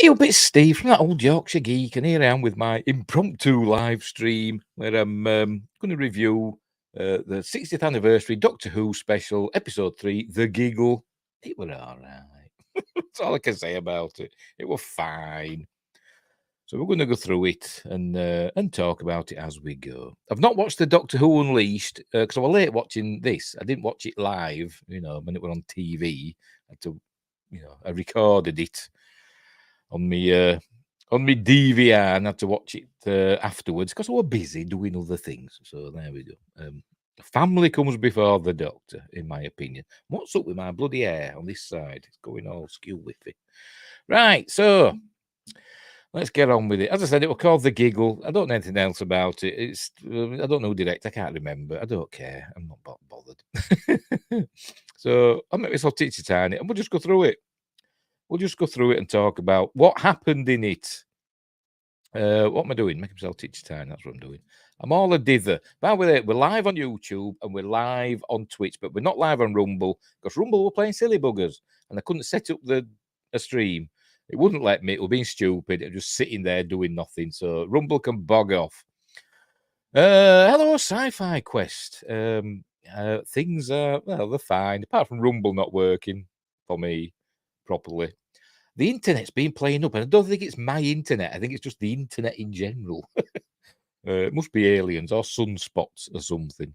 Hey, bit Steve from that old Yorkshire Geek, and here I am with my impromptu live stream where I'm going to review the 60th anniversary Doctor Who special, episode 3, The Giggle. It were all right. That's all I can say about it. It was fine. So we're going to go through it and talk about it as we go. I've not watched the Doctor Who Unleashed because I was late watching this. I didn't watch it live, when it were on TV. I recorded it on me DVR and had to watch it afterwards because I was busy doing other things. So there we go. Family comes before the Doctor, in my opinion. What's up with my bloody hair on this side? It's going all skew whiffy. Right, so let's get on with it. As I said, it was called The Giggle. I don't know anything else about it. I don't know who direct. I can't remember. I don't care. I'm not bothered. So I'll make myself teacher tiny and we'll just go through it. We'll just go through it and talk about what happened in it. What am I doing? Make myself teacher time. That's what I'm doing. I'm all a dither. By the way, we're live on YouTube and we're live on Twitch, but we're not live on Rumble because Rumble were playing silly buggers and I couldn't set up a stream. It wouldn't let me. It was being stupid. It was just sitting there doing nothing. So Rumble can bog off. Hello, Sci-Fi Quest. Things are, well, they're fine, apart from Rumble not working for me properly. The internet's been playing up, and I don't think it's my internet. I think it's just the internet in general. It must be aliens or sunspots or something.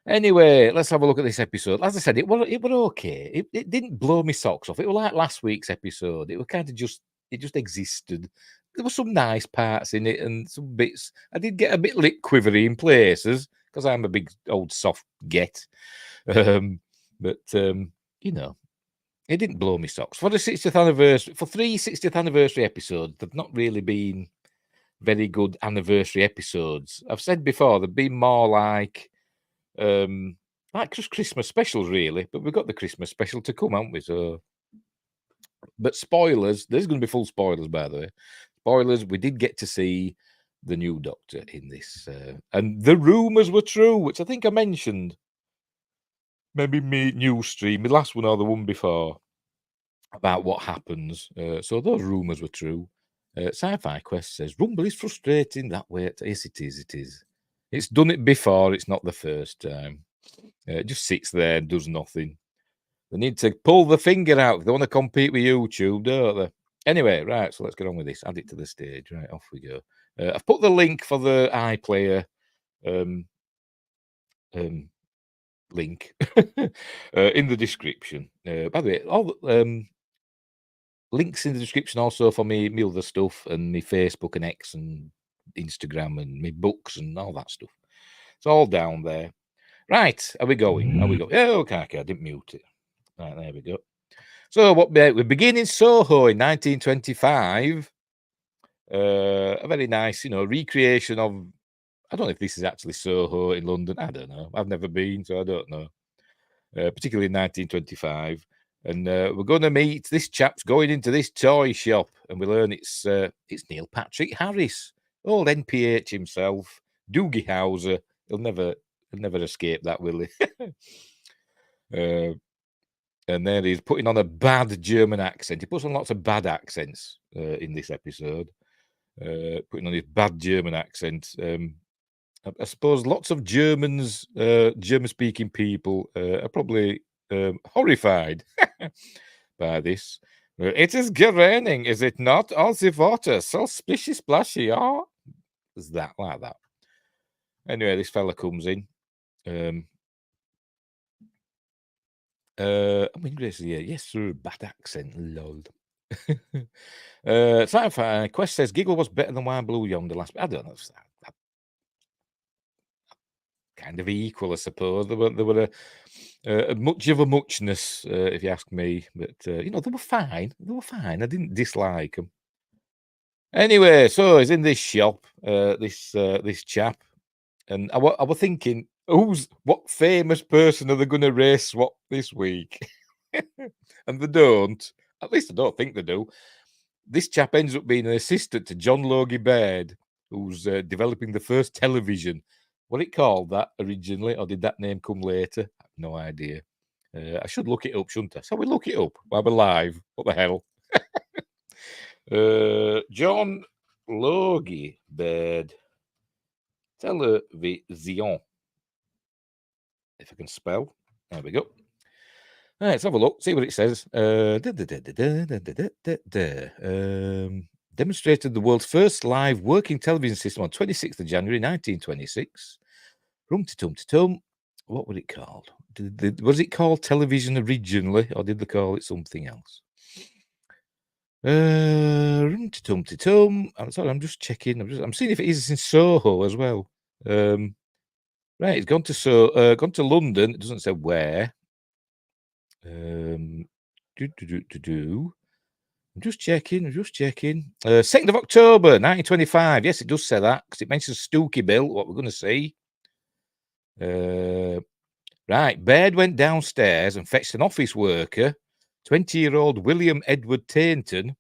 Anyway, let's have a look at this episode. As I said, it were okay. It didn't blow me socks off. It was like last week's episode. It was kind of just existed. There were some nice parts in it and some bits. I did get a bit lip quivery in places because I'm a big old soft get. But it didn't blow me socks. For the 60th anniversary, for 3 60th anniversary episodes, they've not really been very good anniversary episodes. I've said before, they've been more like just Christmas specials, really. But we've got the Christmas special to come, haven't we? So, but spoilers, there's going to be full spoilers, by the way. Spoilers, we did get to see the new Doctor in this. And the rumours were true, which I think I mentioned. Maybe me new stream, the last one or the one before, about what happens. So those rumours were true. Sci-Fi Quest says Rumble is frustrating that way. Yes, it is. It is. It's done it before. It's not the first time. It just sits there and does nothing. They need to pull the finger out. They want to compete with YouTube, don't they? Anyway, right. So let's get on with this. Add it to the stage. Right, off we go. I've put the link for the iPlayer link in the description. By the way, all links in the description also for me other stuff and me Facebook and X and Instagram and me books and all that stuff. It's all down there. Right, are we going? Are we going? Oh, okay, I didn't mute it. Right, there we go. So we begin in Soho in 1925. A very nice, recreation of. I don't know if this is actually Soho in London. I don't know. I've never been, so I don't know. Particularly in 1925. And we're going to meet this chap's going into this toy shop, and we learn it's Neil Patrick Harris, old NPH himself, Doogie Howser. He'll never escape that, will he? And then he's putting on a bad German accent. He puts on lots of bad accents in this episode. Putting on his bad German accent. I suppose lots of Germans, German-speaking people, are probably horrified by this. It is raining, is it not? All the water so splishy splashy. Oh, is that like that? Anyway, this fella comes in. I'm English here. Yes, sir. Bad accent, lol. Sci-Fi Quest says Giggle was better than Wine Blue Yonder last. I don't know. Kind of equal, I suppose. There were a much of a muchness, if you ask me. But they were fine. They were fine. I didn't dislike them. Anyway, so he's in this shop, this chap, and I was thinking, what famous person are they going to race swap this week? And they don't. At least I don't think they do. This chap ends up being an assistant to John Logie Baird, who's developing the first television. What it called that originally, or did that name come later? I have no idea. I should look it up, shouldn't I? So we look it up while we're live. What the hell? John Logie Bird Television. If I can spell. There we go. Right, let's have a look, see what it says. Demonstrated the world's first live working television system on 26th of January 1926. Rum-ti-tum-ti-tum. What was it called? Was it called television originally, or did they call it something else? Rum-ti-tum-ti-tum. I'm sorry, I'm just checking. I'm seeing if it is in Soho as well. Right, it's gone to London. It doesn't say where. I'm just checking. 2nd of October, 1925. Yes, it does say that because it mentions Stooky Bill, what we're going to see. Right, Baird went downstairs and fetched an office worker, 20-year-old William Edward Tainton, to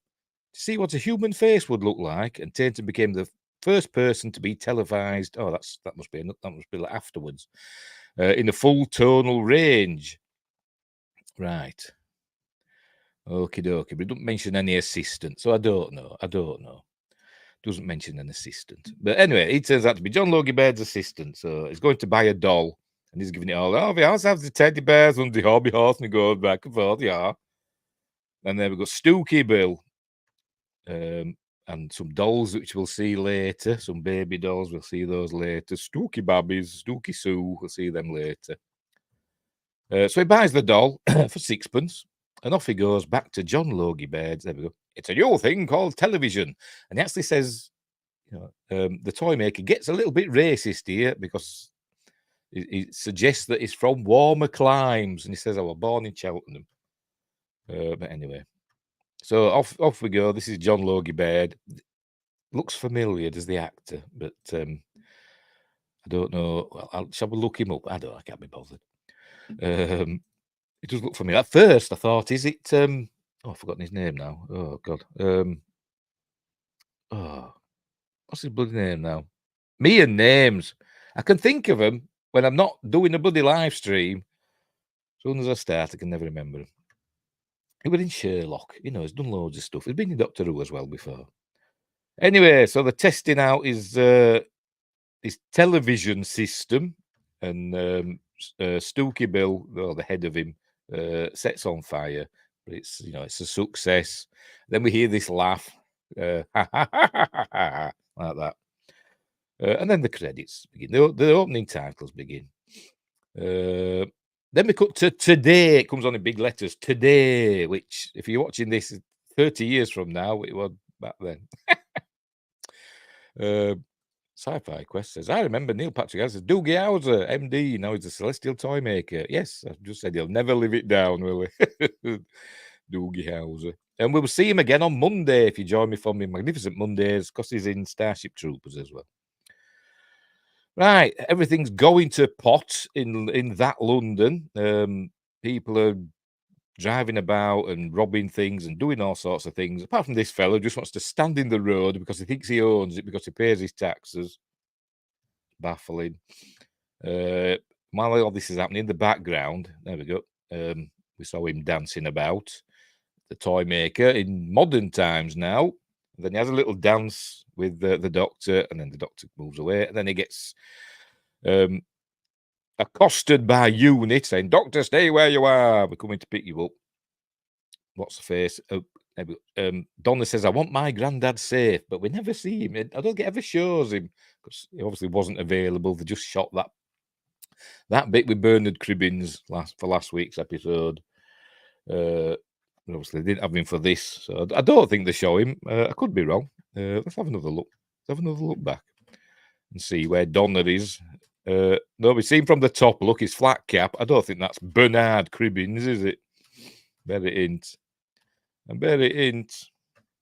see what a human face would look like, and Tainton became the first person to be televised. Oh, that must be like afterwards, in a full tonal range. Right. Okie dokie, but it doesn't mention any assistant, so I don't know. Doesn't mention an assistant. But anyway, he turns out to be John Logie Baird's assistant, so he's going to buy a doll, and he's giving it all. Oh, we also have the teddy bears and the hobby horse, and he goes back and forth, yeah. And then we've got Stooky Bill, and some dolls, which we'll see later, some baby dolls, we'll see those later. Stooky Babbies, Stooky Sue, we'll see them later. So he buys the doll for sixpence, and off he goes back to John Logie Baird's. There we go. It's a new thing called television. And he actually says, the toy maker gets a little bit racist here because he suggests that he's from warmer climes. And he says, I was born in Cheltenham. But anyway, so off we go. This is John Logie Baird. Looks familiar, does the actor, but I don't know. Well, shall we look him up? I can't be bothered. It does look familiar. At first, I thought, is it? I've forgotten his name now. Oh God. What's his bloody name now? Me and names. I can think of him when I'm not doing a bloody live stream. As soon as I start, I can never remember him. He was in Sherlock. He's done loads of stuff. He's been in Doctor Who as well before. Anyway, so they're testing out his television system, and Stooky Bill, the head of him, sets on fire. But it's it's a success. Then we hear this laugh, like that, and then the credits begin. The opening titles begin. Then we cut to today. It comes on in big letters. Today, which, if you're watching this 30 years from now, it was back then. Sci-Fi Quest says, I remember Neil Patrick Harris as Doogie Howser, MD. Now he's a celestial toy maker. Yes, I just said he'll never live it down, will he? Doogie Howser. And we will see him again on Monday if you join me for my Magnificent Mondays, because he's in Starship Troopers as well. Right, everything's going to pot in that London. People are driving about and robbing things and doing all sorts of things. Apart from this fella who just wants to stand in the road because he thinks he owns it because he pays his taxes. Baffling. While all this is happening in the background, there we go. We saw him dancing about, the toy maker, in modern times now. And then he has a little dance with the doctor, and then the doctor moves away, and then he gets accosted by Unit saying, Doctor, stay where you are. We're coming to pick you up. What's the face? Donna says, I want my granddad safe, but we never see him. I don't think it ever shows him because he obviously wasn't available. They just shot that bit with Bernard Cribbins for last week's episode. Obviously, they didn't have him for this, so I don't think they show him. I could be wrong. Let's have another look. Let's have another look back and see where Donna is. No, we see him from the top. Look, his flat cap. I don't think that's Bernard Cribbins, is it? Bet it ain't.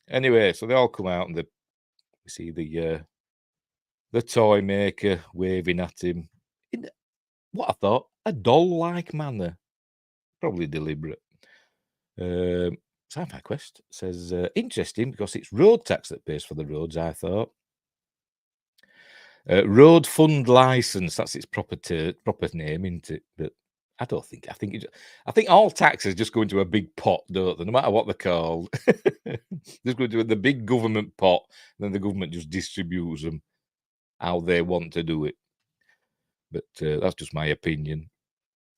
Anyway, so they all come out and we see the toy maker waving at him in what I thought a doll-like manner, probably deliberate. Sci-Fi Quest says interesting because it's road tax that pays for the roads. I thought. Road Fund License, that's its proper name, isn't it? But I don't think. I think all taxes just go into a big pot, don't they? No matter what they're called, just go into the big government pot. And then the government just distributes them how they want to do it. But that's just my opinion.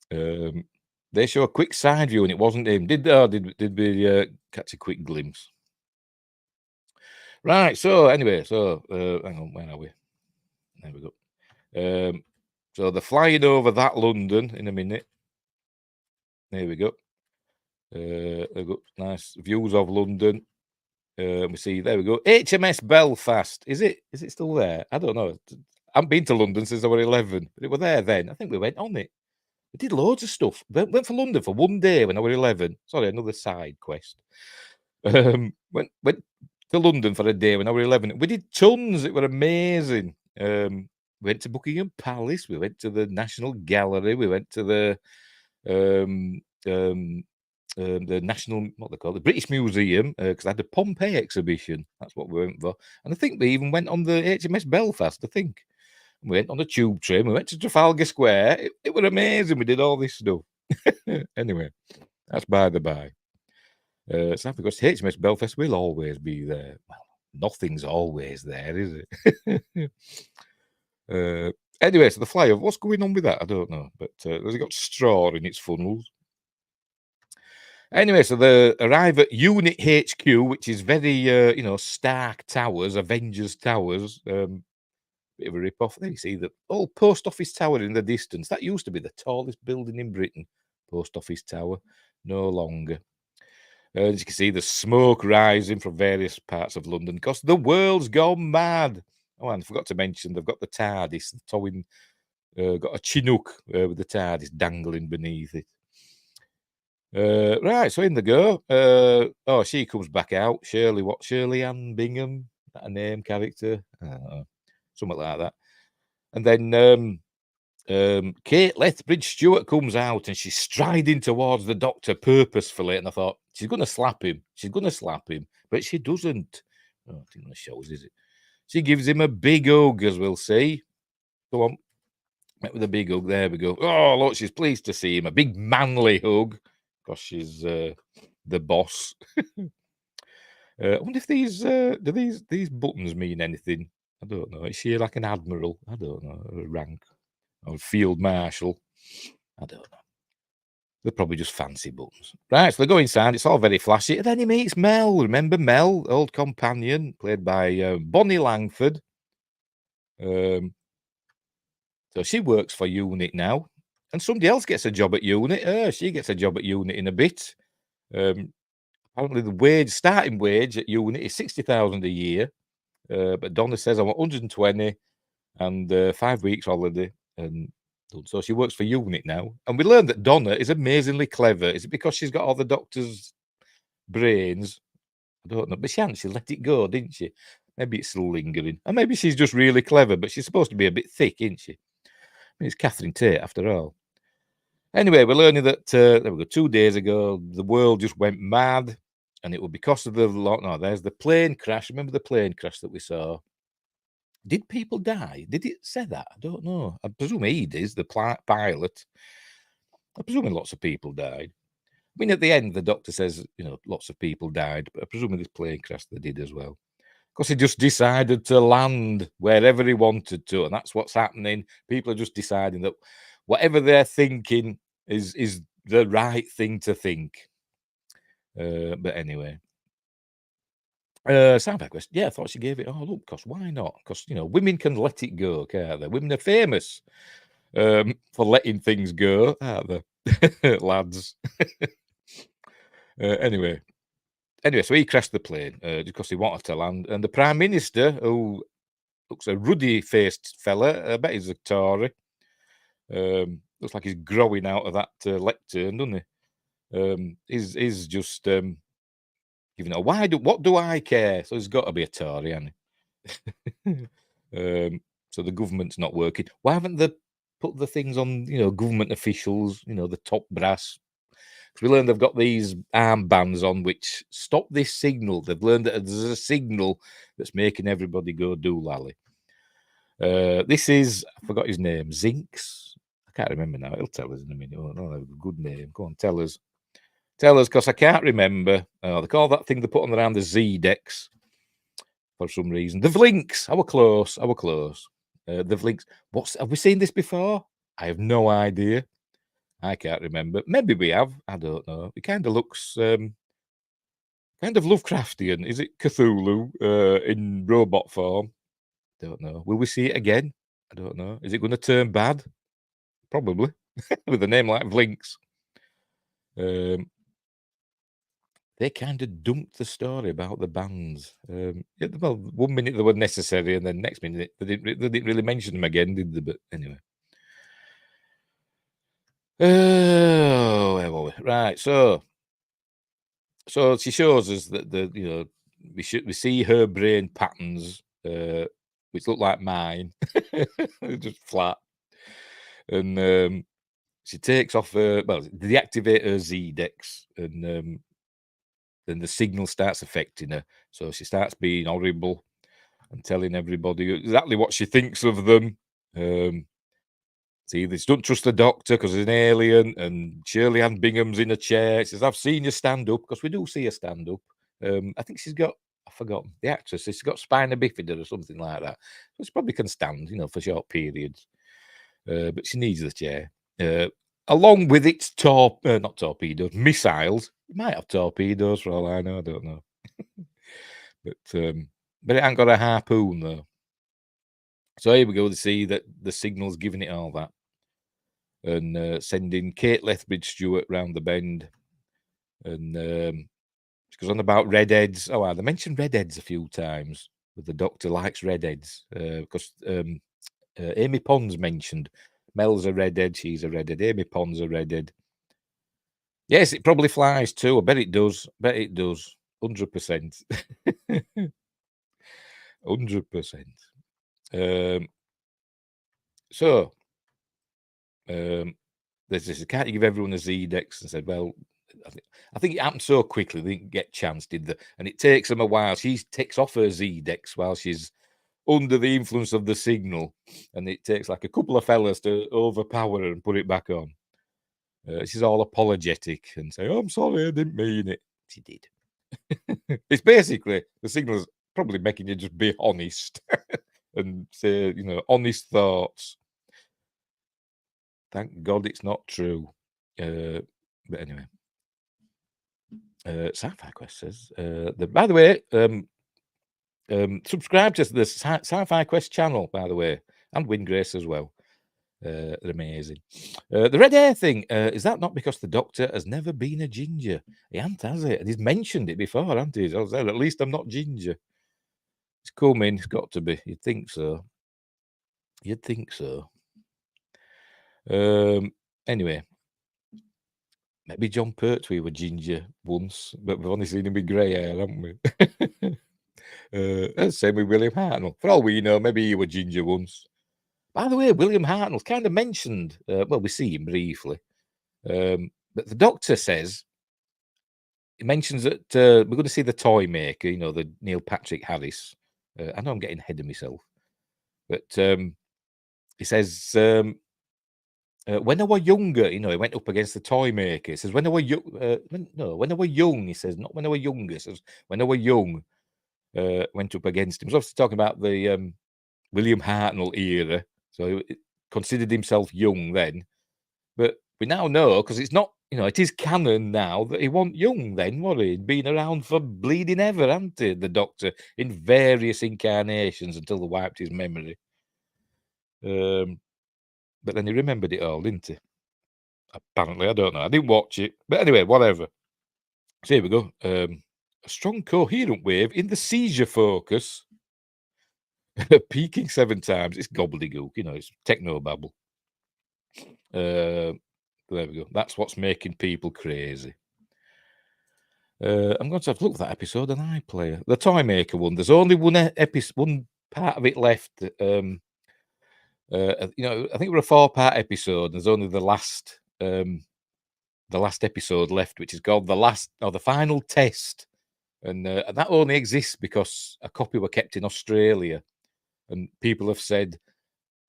They show a quick side view, and it wasn't him. Did we catch a quick glimpse? Right. So anyway, hang on, where are we? There we go. So they're flying over that London in a minute. There we go. There we go. Nice views of London. We see, there we go. HMS Belfast. Is it still there? I don't know. I haven't been to London since I was 11, but it was there then. I think we went on it. We did loads of stuff. Went for London for one day when I was 11. Sorry, another side quest. Went to London for a day when I was 11. We did tons. It was amazing. Went to Buckingham Palace. We went to the National Gallery. We went to the National, what they call the British Museum, because I had the Pompeii exhibition. That's what we went for. And I think we even went on the HMS Belfast, I think. We went on the tube train. We went to Trafalgar Square. It was amazing. We did all this stuff. Anyway, that's by the by. So because HMS Belfast will always be there. Well, nothing's always there, is it? Anyway, so the flyover, what's going on with that? I don't know. But has it got straw in its funnels? Anyway, so they arrive at Unit HQ, which is very, Stark Towers, Avengers Towers. Bit of a rip-off. There you see the old post office tower in the distance. That used to be the tallest building in Britain. Post office tower. No longer. As you can see, the smoke rising from various parts of London because the world's gone mad. Oh, and I forgot to mention, they've got the TARDIS towing, got a Chinook with the TARDIS dangling beneath it. Right, so in they go. She comes back out. Shirley Ann Bingham, that a name character? Something like that. And then Kate Lethbridge Stewart comes out and she's striding towards the doctor purposefully. And I thought, she's going to slap him. But she doesn't. Oh, I think that shows, is it? She gives him a big hug, as we'll see. Go on. Met with a big hug. There we go. Oh, look, she's pleased to see him. A big manly hug. Because she's the boss. I wonder if these do these buttons mean anything? I don't know. Is she like an admiral? I don't know. A rank or a field marshal? I don't know. They're probably just fancy buttons. Right, so they go inside. It's all very flashy. And then he meets Mel. Remember Mel, old companion, played by Bonnie Langford. So she works for Unit now. And somebody else gets a job at Unit. She gets a job at Unit in a bit. Apparently the starting wage at Unit is 60,000 a year. But Donna says I want 120 and 5 weeks holiday. And so she works for Unit now. And we learned that Donna is amazingly clever. Is it because she's got all the doctor's brains? I don't know. But she let it go, didn't she? Maybe it's still lingering. And maybe she's just really clever, but she's supposed to be a bit thick, isn't she? I mean, it's Catherine Tate after all. Anyway, we're learning that, there we go, 2 days ago, the world just went mad. And it was because of the lockdown. There's the plane crash. Remember the plane crash that we saw? Did people die? Did it say that? I don't know. I presume he is, the pilot. I presume lots of people died. I mean, at the end, the doctor says, lots of people died. But I presume this plane crash they did as well. Because he just decided to land wherever he wanted to. And that's what's happening. People are just deciding that whatever they're thinking is the right thing to think. But anyway. Soundback question. Yeah, I thought she gave it. Oh, look, because why not? Because, women can let it go, can't they? Women are famous for letting things go, aren't they? Lads. Anyway, so he crashed the plane because he wanted to land. And the Prime Minister, who looks a ruddy-faced fella, I bet he's a Tory. Looks like he's growing out of that lectern, doesn't he? He's just giving it a what do I care? So he's got to be a Tory, hasn't he? So the government's not working. Why haven't they put the things on, government officials, the top brass? Because we learned they've got these armbands on which stop this signal. They've learned that there's a signal that's making everybody go doolally. This is, I forgot his name, Zinks. can't remember now. It'll tell us in a minute. Oh, no, a good name. Go on, tell us. Tell us, because I can't remember. They call that thing they put on around the Z-Dex for some reason. The Vlinks. I were close. The Vlinks. Have we seen this before? I have no idea. I can't remember. Maybe we have. I don't know. It kind of looks kind of Lovecraftian. Is it Cthulhu in robot form? Don't know. Will we see it again? I don't know. Is it going to turn bad? Probably. With a name like Vlinks. They kind of dumped the story about the bands. Well, 1 minute they were necessary, and then next minute they didn't really mention them again, did they? But anyway. Where were we? Right. So she shows us that we see her brain patterns, which look like mine, just flat, and she takes off deactivate her Z-Dex, and then the signal starts affecting her. So she starts being horrible and telling everybody exactly what she thinks of them. See, they don't trust the doctor because he's an alien, and Shirley Ann Bingham's in a chair. She says, I've seen you stand up, because we do see her stand up. I think she's got, I've forgotten, the actress, she's got spina bifida or something like that. So she probably can stand, for short periods. But she needs the chair. Along with its not torpedoes, missiles. It might have torpedoes for all I know, I don't know. but it ain't got a harpoon, though. So here we go to see that the signal's giving it all that. And sending Kate Lethbridge-Stewart round the bend. And she goes on about redheads. Oh, they mentioned redheads a few times. But the doctor likes redheads. Because Amy Pond's mentioned. Mel's a redhead, she's a redhead. Amy Pond's a redhead. Yes, it probably flies too. I bet it does. 100%. 100%. So, there's this. Can't you give everyone a Z-Dex? And said, well, I think it happened so quickly they didn't get a chance, did they? And it takes them a while. She takes off her Z-Dex while she's under the influence of the signal, and it takes like a couple of fellas to overpower her and put it back on. She's all apologetic and say, "Oh, I'm sorry, I didn't mean it." She did. It's basically the signal's probably making you just be honest and say, honest thoughts. Thank God it's not true. But anyway, Sci-Fi Quest says, by the way, subscribe to the Sci-Fi Quest channel, by the way, and Windgrace as well. They're amazing. The red hair thing, is that not because the doctor has never been a ginger? He hasn't, has it? And he's mentioned it before, hasn't he? I was there, at least I'm not ginger. It's coming, it's got to be. You'd think so. You'd think so. Anyway, maybe John Pertwee were ginger once, but we've only seen him with grey hair, haven't we? Same with William Hartnell. For all we know, maybe he were ginger once. By the way, William Hartnell's kind of mentioned. Well, we see him briefly. But the doctor says, he mentions that we're going to see the toy maker, the Neil Patrick Harris. I know I'm getting ahead of myself. But he says, when I were younger, he went up against the toy maker. He says, when I were young, when I were young, he says, not when I were younger. He says, when I were young, went up against him. He's obviously talking about the William Hartnell era. So he considered himself young then. But we now know, because it's not, it is canon now that he wasn't young then, was he? He'd been around for bleeding ever, hadn't he, the Doctor, in various incarnations until they wiped his memory. But then he remembered it all, didn't he? Apparently, I don't know. I didn't watch it. But anyway, whatever. So here we go. A strong coherent wave in the seizure focus. Peaking 7 times. It's gobbledygook, it's technobabble. There we go. That's what's making people crazy. I'm going to have to look for that episode on iPlayer. The Toy Maker one. There's only one part of it left. I think it was a 4-part episode. There's only the last episode left, which is called the final test, and that only exists because a copy were kept in Australia, and people have said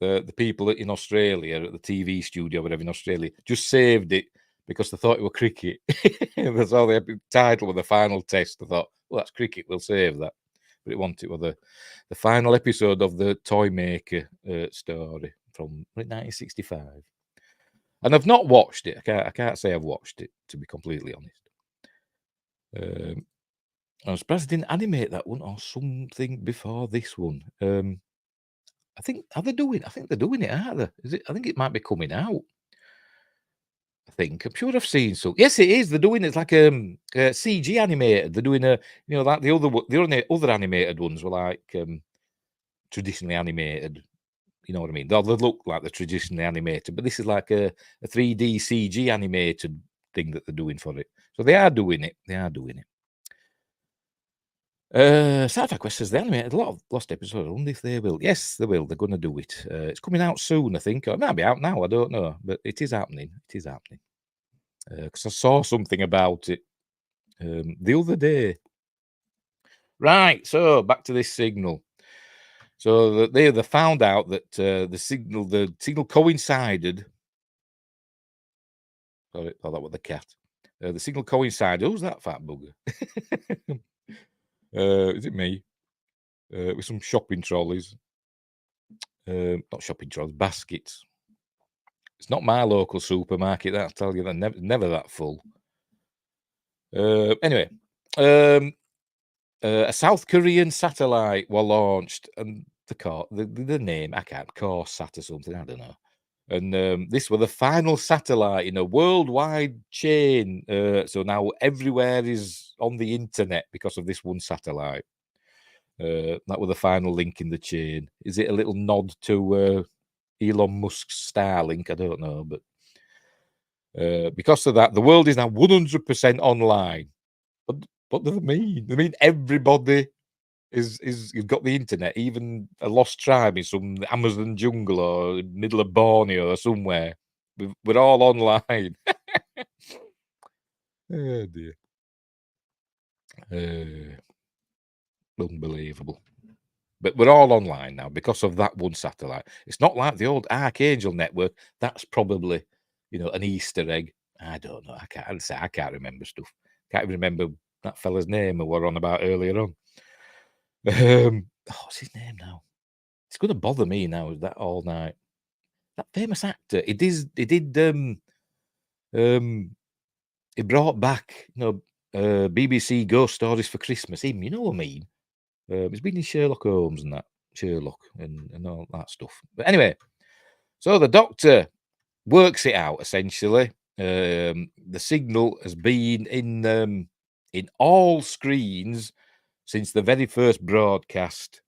the people in Australia at the TV studio, whatever in Australia, just saved it because they thought it was cricket. That's all the title of the final test. I thought, well, that's cricket. We'll save that. But it wasn't. It was the final episode of the Toy Maker story from 1965. And I've not watched it. I can't say I've watched it, to be completely honest. I'm surprised they didn't animate that one or something before this one. I think they're doing it, aren't they? Is it? I think it might be coming out. I think I'm sure I've seen some. Yes, it is. They're doing it. It's like CG animated. They're doing like the other animated ones were like traditionally animated. You know what I mean? They look like they're traditionally animated, but this is like a 3D CG animated thing that they're doing for it. So they are doing it. They are doing it. Sci-Fi Quest says they animated a lot of lost episodes. I wonder if they will. Yes, they will. They're going to do it. It's coming out soon, I think. Or it might be out now. I don't know, but it is happening. It is happening. Because I saw something about it the other day. Right. So back to this signal. So they found out that the signal coincided. Sorry, oh, that was the cat. The signal coincided. Who's that fat bugger? Is it me? With some shopping trolleys. Not shopping trolleys, baskets. It's not my local supermarket, I'll tell you. They're never that full. Anyway, a South Korean satellite was launched, and the name, I can't, Coresat or something, I don't know. And this was the final satellite in a worldwide chain. So now everywhere is on the internet because of this one satellite. That was the final link in the chain. Is it a little nod to Elon Musk's Starlink? I don't know, but because of that, the world is now 100% online. But what do they mean? They mean everybody is got the internet, even a lost tribe in some Amazon jungle or middle of Borneo or somewhere. We're all online. Oh dear. Unbelievable. But we're all online now because of that one satellite. It's not like the old Archangel network. That's probably, an Easter egg. I don't know. I can't remember stuff. Can't even remember that fella's name we were on about earlier on. What's his name now? It's going to bother me now. That all night. That famous actor. He brought back, BBC Ghost Stories for Christmas. Him, you know what I mean? He's been in Sherlock Holmes and that. Sherlock and all that stuff. But anyway, so the Doctor works it out essentially. The signal has been in all screens since the very first broadcast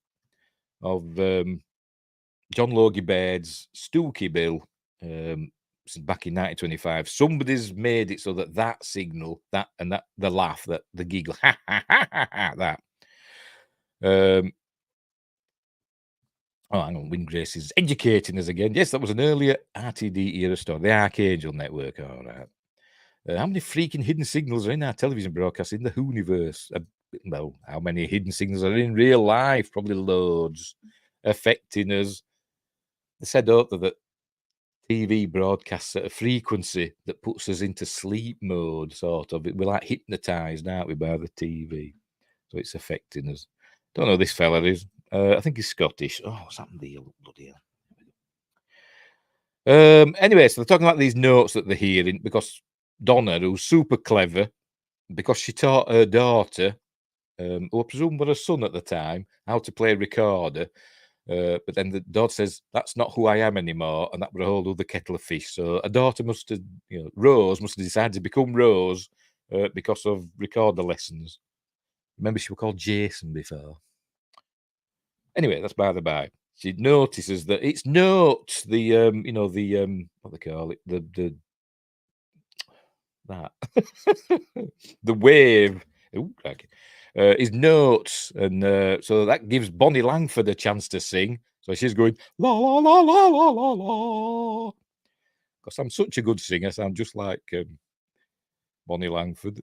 of John Logie Baird's Stooky Bill back in 1925. Somebody's made it so that signal, the laugh, that the giggle, that. Oh, hang on. Windgrace is educating us again. Yes, that was an earlier RTD era story. The Archangel Network. All right. How many freaking hidden signals are in our television broadcasts in the Hooniverse? Well, how many hidden signals are in real life? Probably loads, affecting us. They said, don't they, that TV broadcasts at a frequency that puts us into sleep mode, sort of. We're like hypnotized, aren't we, by the TV? So it's affecting us. Don't know who this fella is. I think he's Scottish. Oh, what's happened there? Bloody hell. Anyway, so they're talking about these notes that they're hearing because Donna, who's super clever, because she taught her daughter, who I presume was her son at the time, how to play a recorder. But then the daughter says, that's not who I am anymore. And that was a whole other kettle of fish. So a daughter must have, Rose must have decided to become Rose because of recorder lessons. Remember, she was called Jason before. Anyway, that's by the by. She notices that it's notes, what they call it, that the wave. Ooh, is notes, and so that gives Bonnie Langford a chance to sing. So she's going la la la la la la la. Because I'm such a good singer, so I'm just like Bonnie Langford.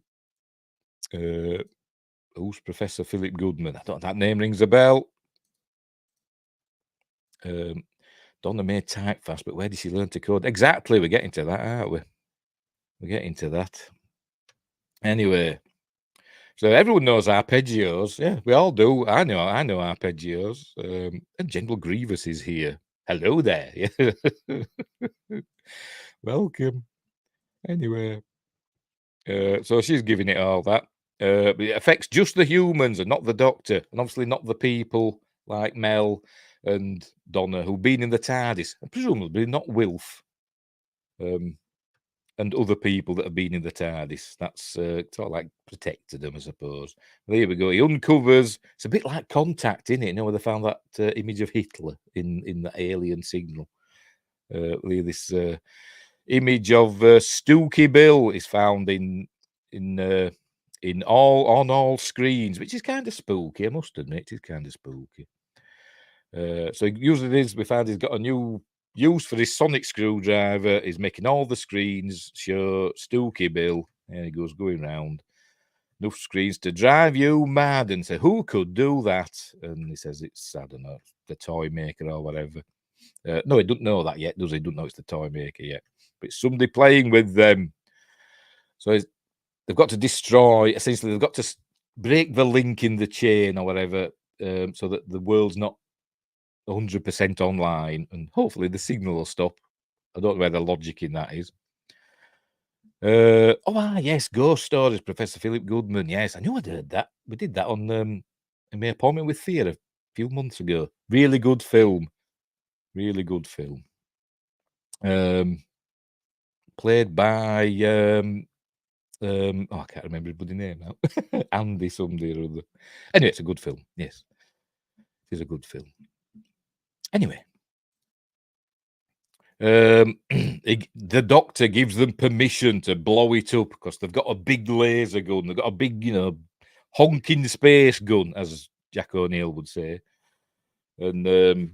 Who's Professor Philip Goodman? I don't. That name rings a bell. Donna may type fast, but where did she learn to code? Exactly, we're getting to that, aren't we? We're getting to that. Anyway, so everyone knows arpeggios. Yeah, we all do. I know arpeggios. And General Grievous is here. Hello there. Welcome. Anyway, so she's giving it all that. But it affects just the humans and not the Doctor, and obviously not the people like Mel and Donna who've been in the TARDIS, and presumably not Wilf, and other people that have been in the TARDIS. That's sort of like protected them, I suppose. There we go. He uncovers. It's a bit like Contact, isn't it? You know, where they found that image of Hitler in the alien signal. This image of Stooky Bill is found in all screens, which is kind of spooky. I must admit, it's kind of spooky. So usually we found he's got a new use for his sonic screwdriver. He's making all the screens show Stooky Bill, and he goes going round enough screens to drive you mad. And say, who could do that? And he says it's, I don't know, the toy maker or whatever. No, he doesn't know that yet, does he? He doesn't know it's the toy maker yet. But it's somebody playing with them. So they've got to destroy, essentially, they've got to break the link in the chain or whatever, so that the world's not 100% online, and hopefully the signal will stop. I don't know where the logic in that is. Yes, Ghost Stories, Professor Philip Goodman. Yes, I knew I'd heard that. We did that on My Appointment with Fear a few months ago. Really good film. Really good film. Played by I can't remember his bloody name now. Andy somebody or other. Anyway, it's a good film. Yes, it is a good film. Anyway, the Doctor gives them permission to blow it up because they've got a big laser gun. They've got a big, honking space gun, as Jack O'Neill would say, and they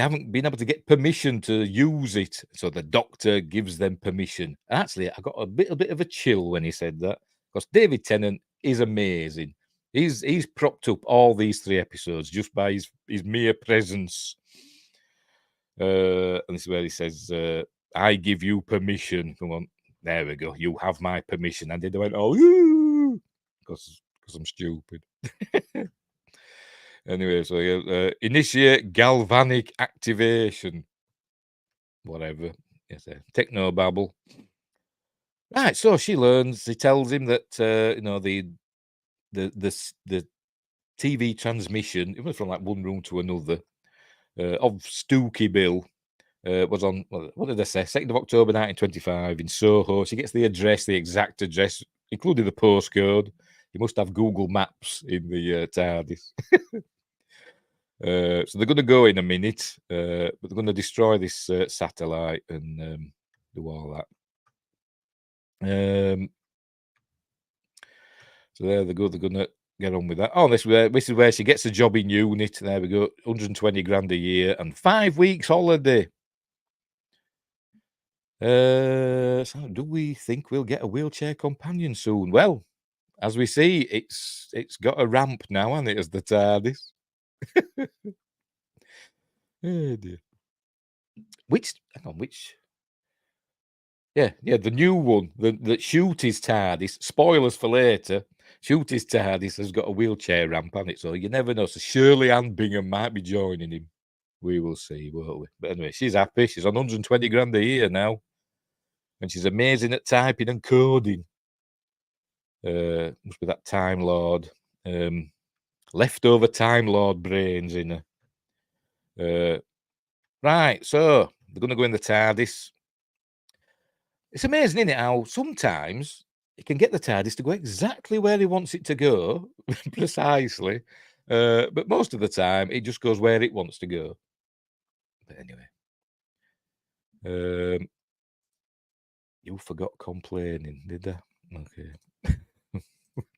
haven't been able to get permission to use it. So the Doctor gives them permission. And actually, I got a bit of a chill when he said that, because David Tennant is amazing. He's propped up all these 3 episodes just by his mere presence. And this is where he says, I give you permission. Come on, there we go. You have my permission. And they went, oh, because I'm stupid. Anyway, so initiate galvanic activation. Whatever. Yes, technobabble. Right, so she learns. He tells him that the TV transmission, it was from like one room to another, of Stooky Bill. Was on, what did I say, 2nd of October 1925 in Soho. She gets the address, the exact address, including the postcode. You must have Google Maps in the TARDIS. So they're going to go in a minute, but they're going to destroy this satellite and do all that. So there they go. They're going to get on with that. Oh, this is where she gets a job in unit. There we go. 120 grand a year and 5 weeks holiday. So do we think we'll get a wheelchair companion soon? Well, as we see, it's got a ramp now, hasn't it, as the TARDIS? Oh dear. Yeah, the new one, the Shoot His TARDIS. Spoilers for later. Shoot His TARDIS has got a wheelchair ramp on it, so you never know. So Shirley Ann Bingham might be joining him. We will see, won't we? But anyway, she's happy. She's on 120 grand a year now. And she's amazing at typing and coding. Must be that Time Lord. Leftover Time Lord brains in her. Right, so they're going to go in the TARDIS. It's amazing, isn't it, how sometimes it can get the TARDIS to go exactly where he wants it to go, precisely. But most of the time, it just goes where it wants to go. But anyway. You forgot complaining, did I? Okay.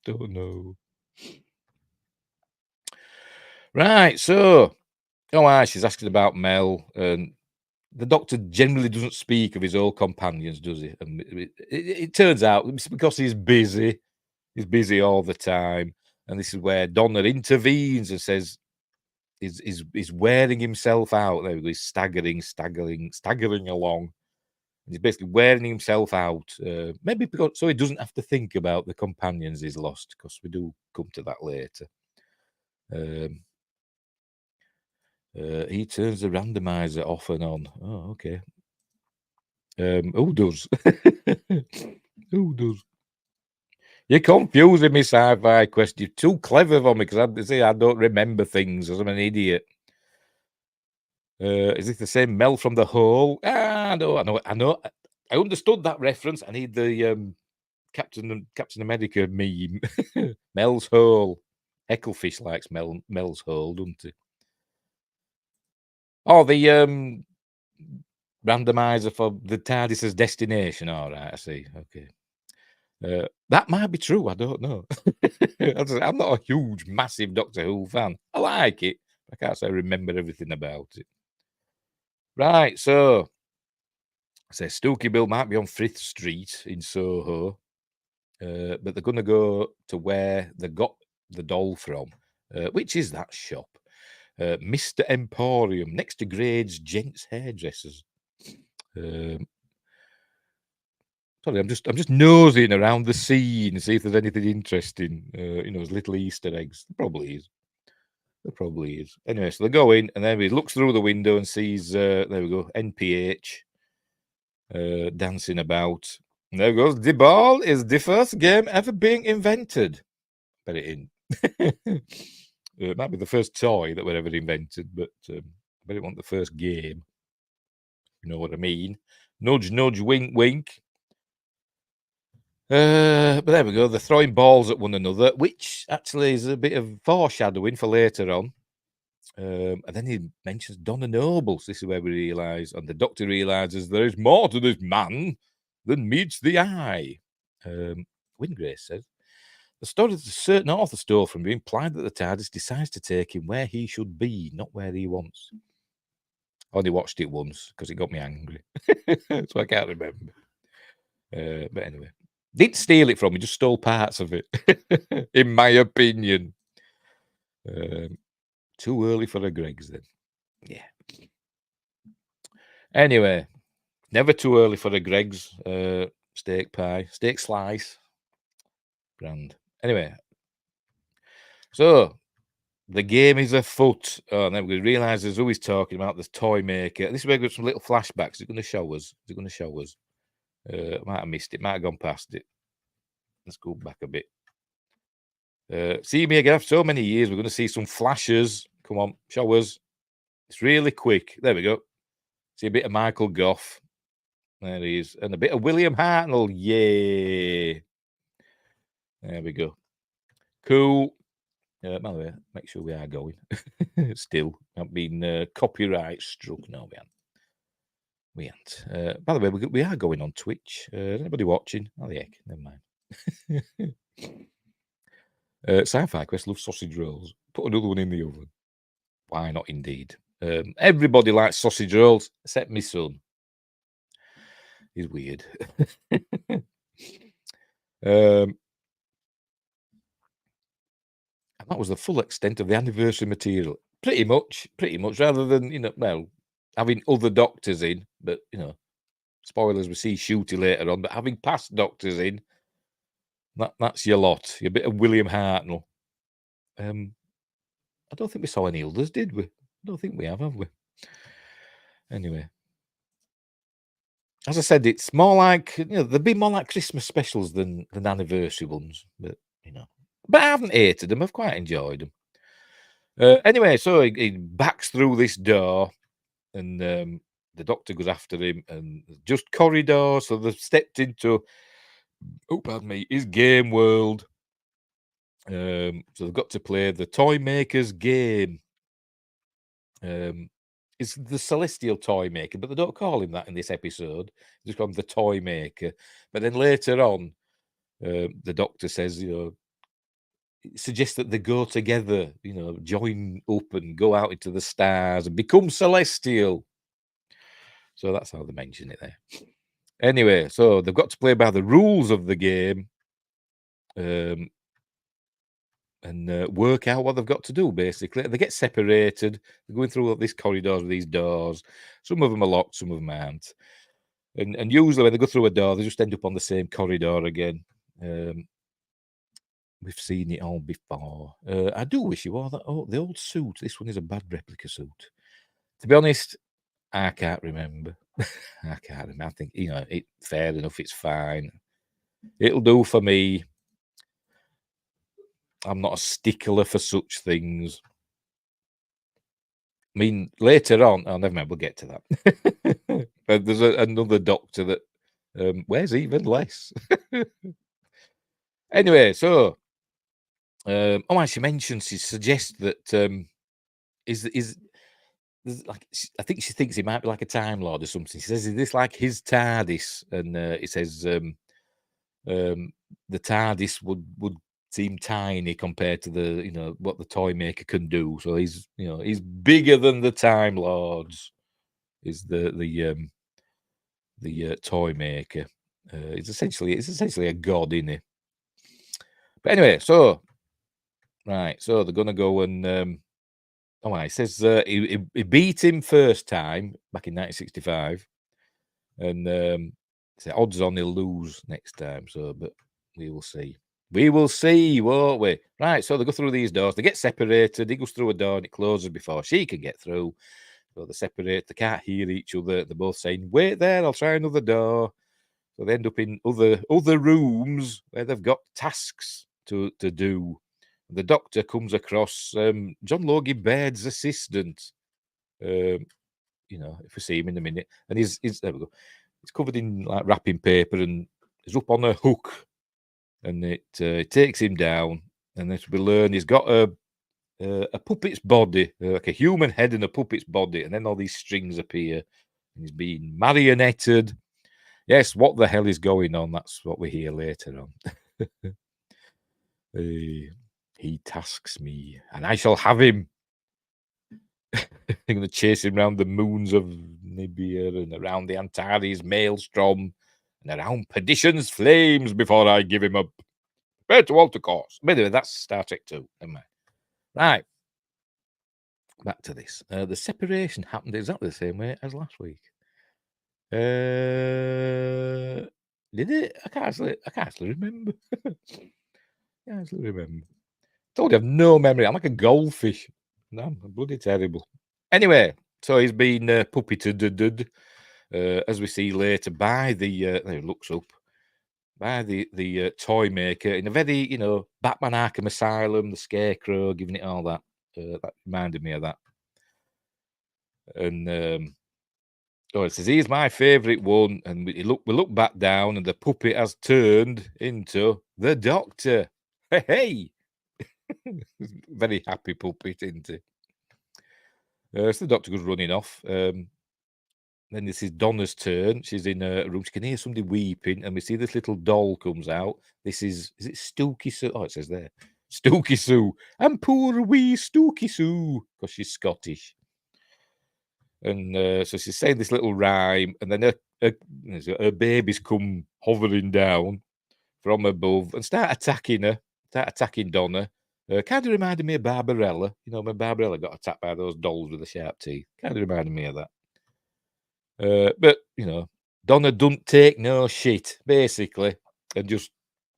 Don't know. Right, so she's asking about Mel, and the Doctor generally doesn't speak of his old companions, does he? And it turns out it's because he's busy. He's busy all the time, and this is where Donna intervenes and says, is wearing himself out. There we go. He's staggering along. He's basically wearing himself out. Maybe because so he doesn't have to think about the companions he's lost, because we do come to that later. He turns the randomizer off and on. Oh, okay. Who does? Who does? You're confusing me, Sci-Fi Quest. You're too clever for me, because I don't remember things, because I'm an idiot. Is this the same Mel from the Hole? I know. I understood that reference. I need the Captain America meme. Mel's Hole. Hecklefish likes Mel's Hole, doesn't he? Oh, the randomizer for the TARDIS's destination. All right, I see. Okay. That might be true. I don't know. I'm not a huge, massive Doctor Who fan. I like it. I can't say I remember everything about it. Right, so I say Stooky Bill might be on Frith Street in Soho, but they're going to go to where they got the doll from. Which is that shop? Mr. Emporium, next to Grade's Gents Hairdressers. Sorry, I'm just nosing around the scene to see if there's anything interesting. There's little Easter eggs. There probably is. Anyway, so they go in, and then he looks through the window and sees, there we go, NPH dancing about. And there goes, the ball is the first game ever being invented. Put it in. It might be the first toy that were ever invented, but I bet it wasn't the first game. You know what I mean? Nudge, nudge, wink, wink. But there we go. They're throwing balls at one another, which actually is a bit of foreshadowing for later on. And then he mentions Donna Nobles. This is where we realise, and the Doctor realises there is more to this man than meets the eye. Wingrace says, the story that a certain author stole from you implied that the TARDIS decides to take him where he should be, not where he wants. I only watched it once because it got me angry. So I can't remember. But anyway. Didn't steal it from me, just stole parts of it, in my opinion. Too early for a Greg's then. Yeah. Anyway, never too early for a Greg's steak pie, steak slice. Grand. Anyway, so the game is afoot. Oh, and then we realise who he's talking about, the toy maker. This is where we got some little flashbacks. Is it going to show us? I might have missed it, might have gone past it. Let's go back a bit. See me again after so many years. We're going to see some flashes. Come on, show us. It's really quick. There we go. See a bit of Michael Gough. There he is. And a bit of William Hartnell. Yay. There we go. Cool. By the way, make sure we are going. Still, haven't been copyright struck. No, we haven't. By the way, we are going on Twitch. Anybody watching? Oh, the heck. Never mind. Sci-Fi Quest loves sausage rolls. Put another one in the oven. Why not, indeed? Everybody likes sausage rolls, except my son. He's weird. And that was the full extent of the anniversary material. Pretty much, rather than, having other doctors in, but, spoilers, we see Shooty later on, but having past doctors in, that's your lot. Your bit of William Hartnell. I don't think we saw any others, did we? I don't think we have we? Anyway. As I said, it's more like, they'd be more like Christmas specials than anniversary ones, but, But I haven't hated them. I've quite enjoyed them. Anyway, so he backs through this door, and the Doctor goes after him, and just corridors, so they've stepped into, his game world. So they've got to play the Toy Maker's game. It's the Celestial Toy Maker, but they don't call him that in this episode. They just call him the Toy Maker. But then later on, the Doctor says, suggests that they go together, join up and go out into the stars and become celestial. So that's how they mention it there. Anyway, so they've got to play by the rules of the game. work out what they've got to do, basically. They get separated. They're going through all these corridors with these doors. Some of them are locked, some of them aren't. And usually when they go through a door, they just end up on the same corridor again. We've seen it all before. I do wish you wore that. Oh, the old suit. This one is a bad replica suit. To be honest, I can't remember. I can't remember. I think, it fair enough. It's fine. It'll do for me. I'm not a stickler for such things. I mean, later on, never mind, we'll get to that. But there's another doctor that wears even less. Anyway, so I should mention, she suggests that is like, I think she thinks he might be like a Time Lord or something. She says, "Is this like his TARDIS?" And it says the TARDIS would seem tiny compared to the what the toy maker can do. So he's bigger than the Time Lords. Is the toy maker? It's essentially a god, isn't he? But anyway, so right, so they're gonna go and it says he beat him first time back in 1965, and so odds on he'll lose next time. So, but we will see. We will see, won't we? Right, so they go through these doors. They get separated. He goes through a door and it closes before she can get through. So they separate. They can't hear each other. They're both saying, "Wait there, I'll try another door." So they end up in other rooms where they've got tasks to do. The doctor comes across John Logie Baird's assistant. If we see him in a minute, and he's there we go. He's covered in like wrapping paper and he's up on a hook, and it takes him down. And as we learn, he's got a puppet's body, like a human head and a puppet's body, and then all these strings appear, and he's being marionetted. Yes, what the hell is going on? That's what we hear later on. He tasks me, and I shall have him. I'm going to chase him around the moons of Nibia and around the Antares maelstrom and around perdition's flames before I give him up. Prepare to alter course. By the way, that's Star Trek 2. Never mind. Right. Back to this. The separation happened exactly the same way as last week. Did it? I can't actually remember. Told you I have no memory. I'm like a goldfish. No, I'm bloody terrible. Anyway, so he's been puppeted, as we see later, by the looks up by the toy maker in a very Batman Arkham Asylum, the Scarecrow, giving it all that. That reminded me of that. And it says he's my favourite one, and we look back down, and the puppet has turned into the Doctor. Hey. Very happy puppet, isn't he? So the Doctor goes running off. Then this is Donna's turn. She's in a room. She can hear somebody weeping, and we see this little doll comes out. This is it Stooky Sue? Oh, it says there, Stooky Sue. And poor wee Stooky Sue, because she's Scottish. And so she's saying this little rhyme, and then her babies come hovering down from above and start attacking Donna. Kind of reminded me of Barbarella. When Barbarella got attacked by those dolls with the sharp teeth. Kind of reminded me of that. But, Donna don't take no shit, basically, and just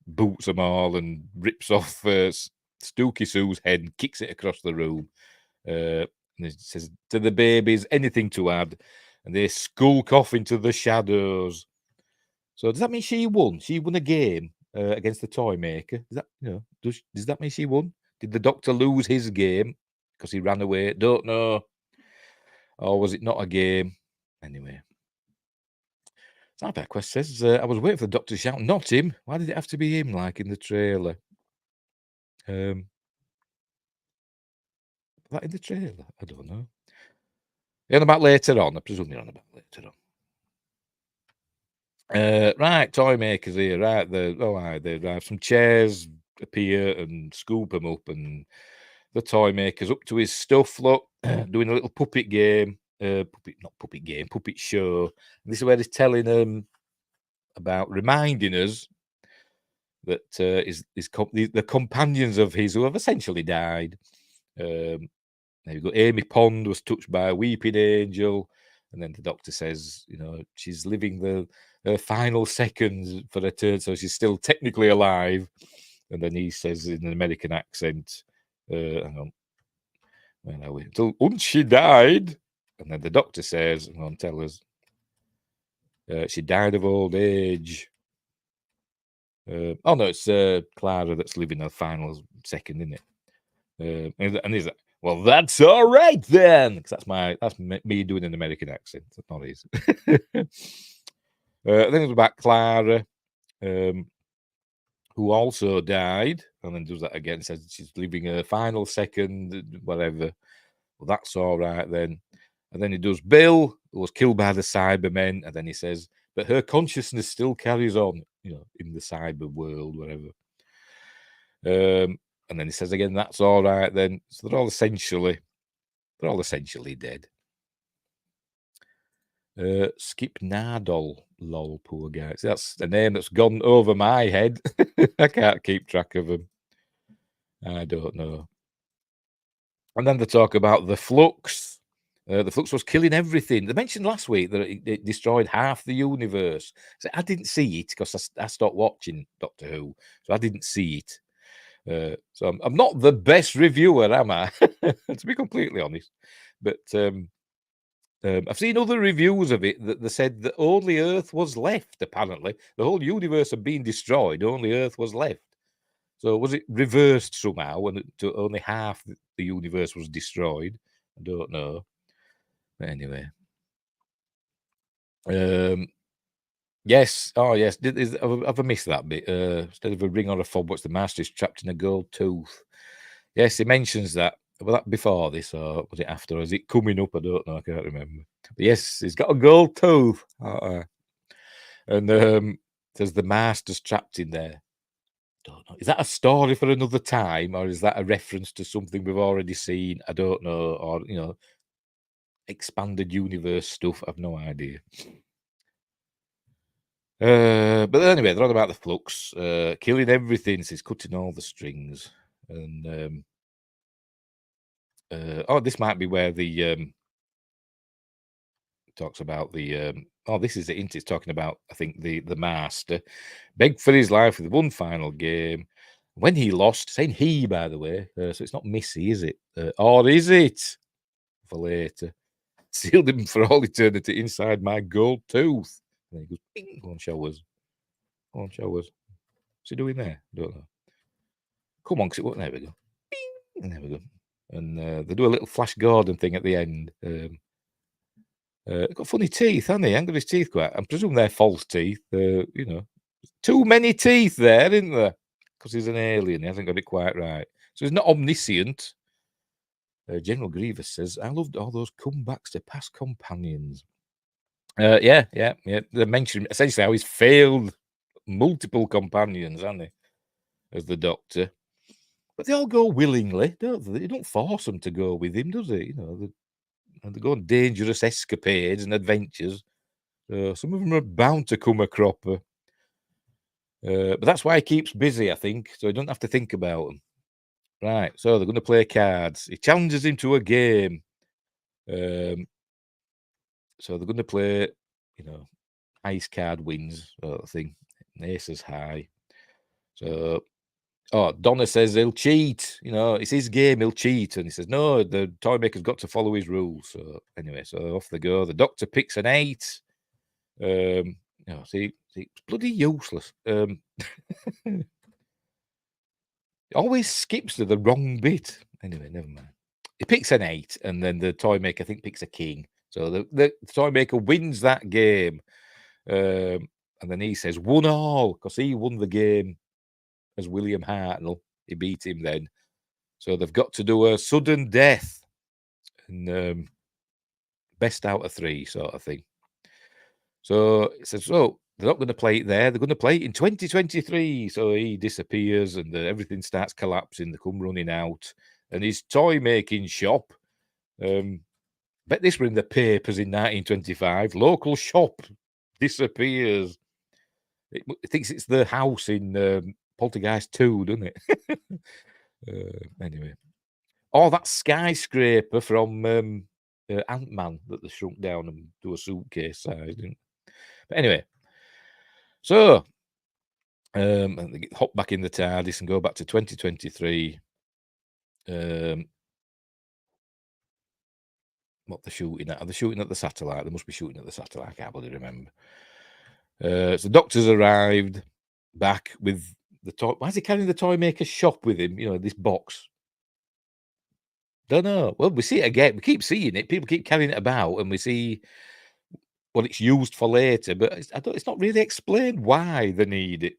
boots them all and rips off Stooky Sue's head and kicks it across the room. And it says to the babies, anything to add? And they skulk off into the shadows. So does that mean she won? She won a game against the toy maker? Is that does that mean she won? Did the Doctor lose his game because he ran away? Don't know. Or was it not a game? Anyway. Quest says, I was waiting for the Doctor to shout, not him. Why did it have to be him, like in the trailer? That in the trailer? I don't know. You're on about later on. I presume you're on about later on. Right, toy makers here. Right, they some chairs appear and scoop them up, and the toy maker's up to his stuff. Look, doing a little puppet game. Puppet show. And this is where he's telling about reminding us that the companions of his who have essentially died. There you go. Amy Pond was touched by a weeping angel, and then the doctor says, she's living her final seconds for her turn, so she's still technically alive. And then he says in an American accent, hang on, where are we? Until she died. And then the doctor says, hang on, tell us, she died of old age. Oh no, it's Clara that's living her final second, isn't it? And he's like, well, that's all right then, because that's me doing an American accent. That's not his. Then it was about Clara, who also died, and then does that again. Says she's living her final second, whatever. Well, that's all right then. And then he does Bill, who was killed by the Cybermen, and then he says, but her consciousness still carries on, in the cyber world, whatever. And then he says again, that's all right then. So they're all essentially dead. Skip Nardole, lol, poor guy. See, that's a name that's gone over my head. I can't keep track of them. I don't know. And then they talk about the Flux. The Flux was killing everything. They mentioned last week that it destroyed half the universe. So I didn't see it because I stopped watching Doctor Who, so I didn't see it. So I'm not the best reviewer, am I? To be completely honest. But I've seen other reviews of it that they said that only Earth was left, apparently. The whole universe had been destroyed, only Earth was left. So was it reversed somehow and only half the universe was destroyed? I don't know. But anyway. Yes. Oh, yes. Have I missed that bit? Instead of a ring or a fob, what's the master is trapped in a gold tooth? Yes, he mentions that. Was that before this or was it after? Or is it coming up? I don't know. I can't remember. But yes, he's got a gold tooth. And says the master's trapped in there. Don't know. Is that a story for another time, or is that a reference to something we've already seen? I don't know. Or, expanded universe stuff. I've no idea. But anyway, they're on about the Flux, killing everything. So he's cutting all the strings. And this might be where the talks about the this is it, isn't it? It's talking about, I think, the master begged for his life with one final game. When he lost, saying he, by the way, so it's not Missy, is it? Or is it? For later. Sealed him for all eternity inside my gold tooth. And then he goes, bing, go on, show us. Go on, show us. What's he doing there? Don't know. Come on, because there we go. Bing, and there we go. And they do a little Flash Gordon thing at the end. Got funny teeth, hasn't he? Hasn't got his teeth quite. I presume they're false teeth. Too many teeth there, isn't there? Because he's an alien. He hasn't got it quite right. So he's not omniscient. General Grievous says, I loved all those comebacks to past companions. Yeah. They mentioned essentially how he's failed multiple companions, hasn't he? As the Doctor. But they all go willingly, don't they? You don't force them to go with him, does it? They go on dangerous escapades and adventures. Some of them are bound to come a cropper. But that's why he keeps busy, I think, so he doesn't have to think about them. Right, so they're going to play cards. He challenges him to a game. So they're going to play, ice card wins sort of thing. Ace is high. So, Donna says he'll cheat. It's his game, he'll cheat. And he says, no, the toy maker's got to follow his rules. So anyway, so off they go. The Doctor picks an 8. See, it's bloody useless. Always skips to the wrong bit. Anyway, never mind. He picks an 8, and then the toy maker, I think, picks a king. So the toy maker wins that game. And then he says, 1-1, because he won the game as William Hartnell. He beat him then. So they've got to do a sudden death. And best out of 3 sort of thing. So it says, they're not going to play it there. They're going to play it in 2023. So he disappears and everything starts collapsing. They come running out. And his toy making shop, bet this were in the papers in 1925. Local shop disappears. It thinks it's the house in Poltergeist 2, doesn't it? Anyway. Oh, that skyscraper from Ant-Man that they shrunk down and do a suitcase size, didn't. But anyway, so and they hop back in the TARDIS and go back to 2023. What they're shooting at? Are they shooting at the satellite? They must be shooting at the satellite. I can't really remember. So the Doctor's arrived back with the toy. Why is he carrying the toy maker's shop with him? You know, this box. Don't know. Well, we see it again. We keep seeing it. People keep carrying it about, and we see what it's used for later. But it's not really explained why they need it.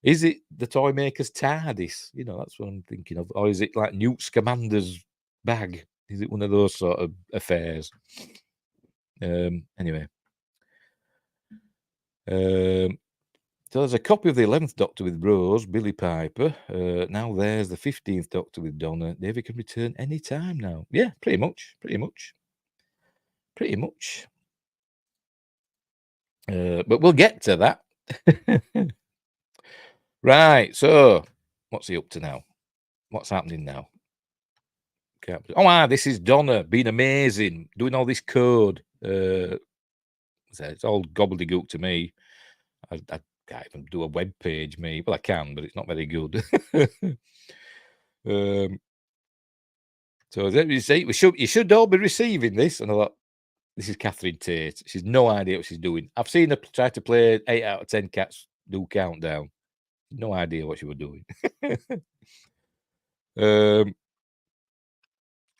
Is it the toy maker's TARDIS? You know, that's what I'm thinking of. Or is it like Newt Scamander's bag? Is it one of those sort of affairs? Anyway. So there's a copy of the 11th Doctor with Rose, Billy Piper. Now there's the 15th Doctor with Donna. David can return any time now. Yeah, pretty much. But we'll get to that. Right, so what's he up to now? What's happening now? This is Donna, being amazing, doing all this code. It's all gobbledygook to me. I can't even do a web page, me. Well, I can, but it's not very good. So you see, you should all be receiving this. And I thought, this is Catherine Tate. She's no idea what she's doing. I've seen her try to play 8 out of 10 cats do countdown. No idea what she was doing.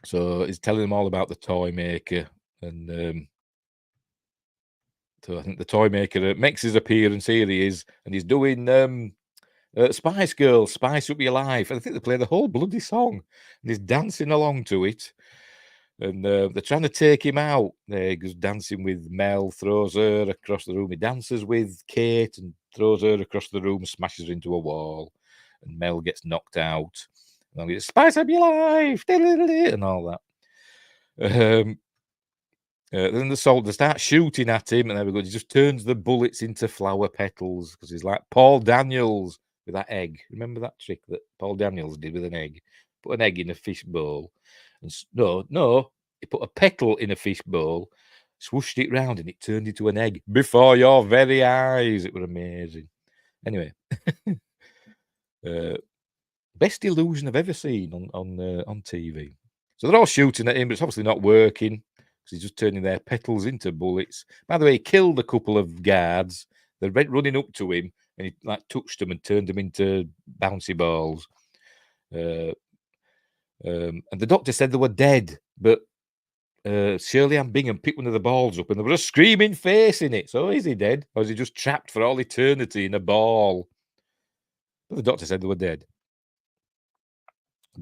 So he's telling them all about the toy maker, and so I think the toy maker makes his appearance. Here he is, and he's doing Spice Girls, Spice Up Your Life. And I think they play the whole bloody song, and he's dancing along to it. And they're trying to take him out. He goes dancing with Mel, throws her across the room. He dances with Kate and throws her across the room, smashes her into a wall. And Mel gets knocked out. And he goes, Spice Up Your Life, and all that. Then they start shooting at him, and there we go. He just turns the bullets into flower petals because he's like Paul Daniels with that egg. Remember that trick that Paul Daniels did with an egg? Put an egg in a fish bowl. And no, he put a petal in a fish bowl, swooshed it round, and it turned into an egg before your very eyes. It was amazing. Anyway, best illusion I've ever seen on TV. So they're all shooting at him, but it's obviously not working because he's just turning their petals into bullets. By the way, he killed a couple of guards. They're running up to him, and he like touched them and turned them into bouncy balls. And the Doctor said they were dead, but Shirley Ann Bingham picked one of the balls up, and there was a screaming face in it. So is he dead, or is he just trapped for all eternity in a ball? But the Doctor said they were dead.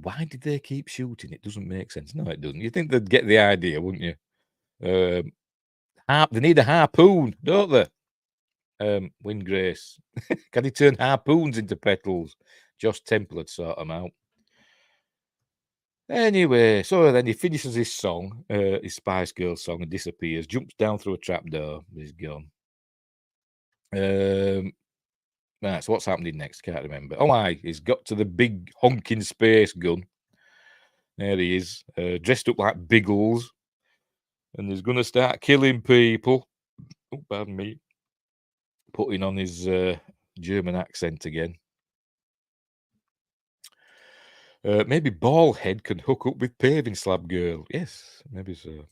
Why did they keep shooting? It doesn't make sense. No, it doesn't. You'd think they'd get the idea, wouldn't you? They need a harpoon, don't they? Windgrace. Can he turn harpoons into petals? Josh Temple would sort them out. Anyway, so then he finishes his song, his Spice Girls song, and disappears, jumps down through a trapdoor, he's gone. Right, so what's happening next? Can't remember. He's got to the big honking space gun. There he is, dressed up like Biggles, and he's going to start killing people. Oh, pardon me. Putting on his German accent again. Maybe Ballhead can hook up with Paving Slab Girl. Yes, maybe so.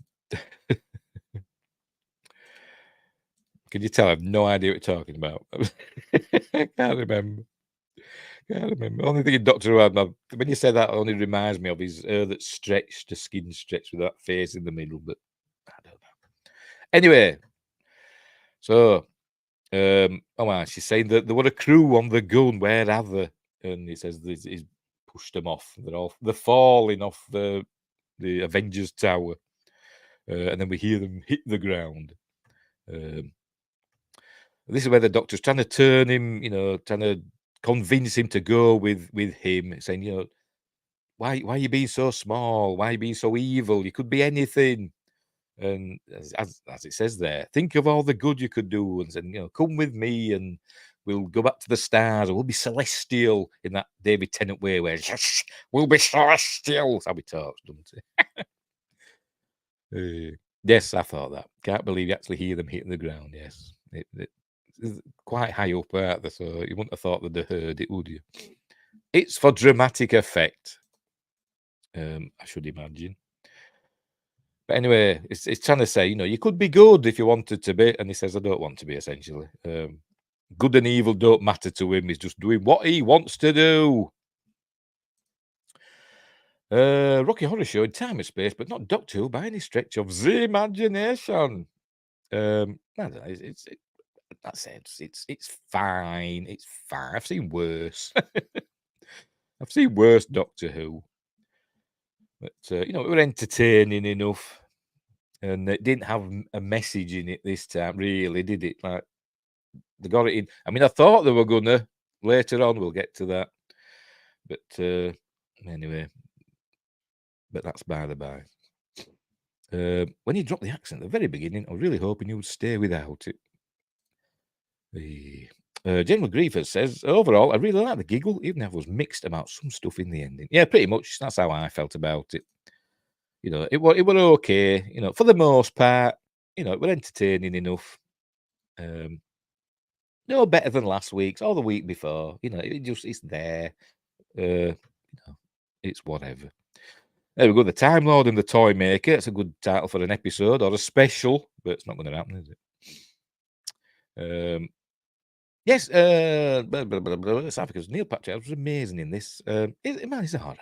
Can you tell I have no idea what you're talking about? I can't remember. Only thing in Doctor Who, when you say that, it only reminds me of his hair that's stretched, the skin stretched with that face in the middle, but I don't know. Anyway, so, she's saying that there were a crew on the gun, where are they? And he says he's pushed them off. They're falling off the Avengers Tower. And then we hear them hit the ground. This is where the Doctor's trying to turn him, trying to convince him to go with him, saying, why are you being so small? Why are you being so evil? You could be anything. And as it says there, think of all the good you could do, and come with me, and we'll go back to the stars, or we'll be celestial in that David Tennant way, where yes, we'll be celestial. That's how he talks, doesn't he? Yes, I thought that. Can't believe you actually hear them hitting the ground. Yes, it's quite high up, aren't they? So you wouldn't have thought they'd have heard it, would you? It's for dramatic effect. I should imagine. But anyway, it's trying to say, you could be good if you wanted to be, and he says, I don't want to be, essentially. Good and evil don't matter to him. He's just doing what he wants to do. Rocky Horror Show in time and space, but not Doctor Who by any stretch of the imagination. I don't know. That's it. It's fine. It's fine. I've seen worse. I've seen worse Doctor Who. But, it were entertaining enough. And it didn't have a message in it this time, really, did it? Like, they got it in. I mean, I thought they were gonna. Later on, we'll get to that. But anyway, but that's by the by. When you dropped the accent at the very beginning, I was really hoping you would stay without it. General Griefers says, overall, I really like the giggle, even if I was mixed about some stuff in the ending. Yeah, pretty much. That's how I felt about it. It were okay. For the most part, it were entertaining enough. No better than last week's or the week before. It's there. It's whatever. There we go. The Time Lord and the Toy Maker. It's a good title for an episode or a special, but it's not going to happen, is it? Yes. Because Neil Patrick was amazing in this. He's all right.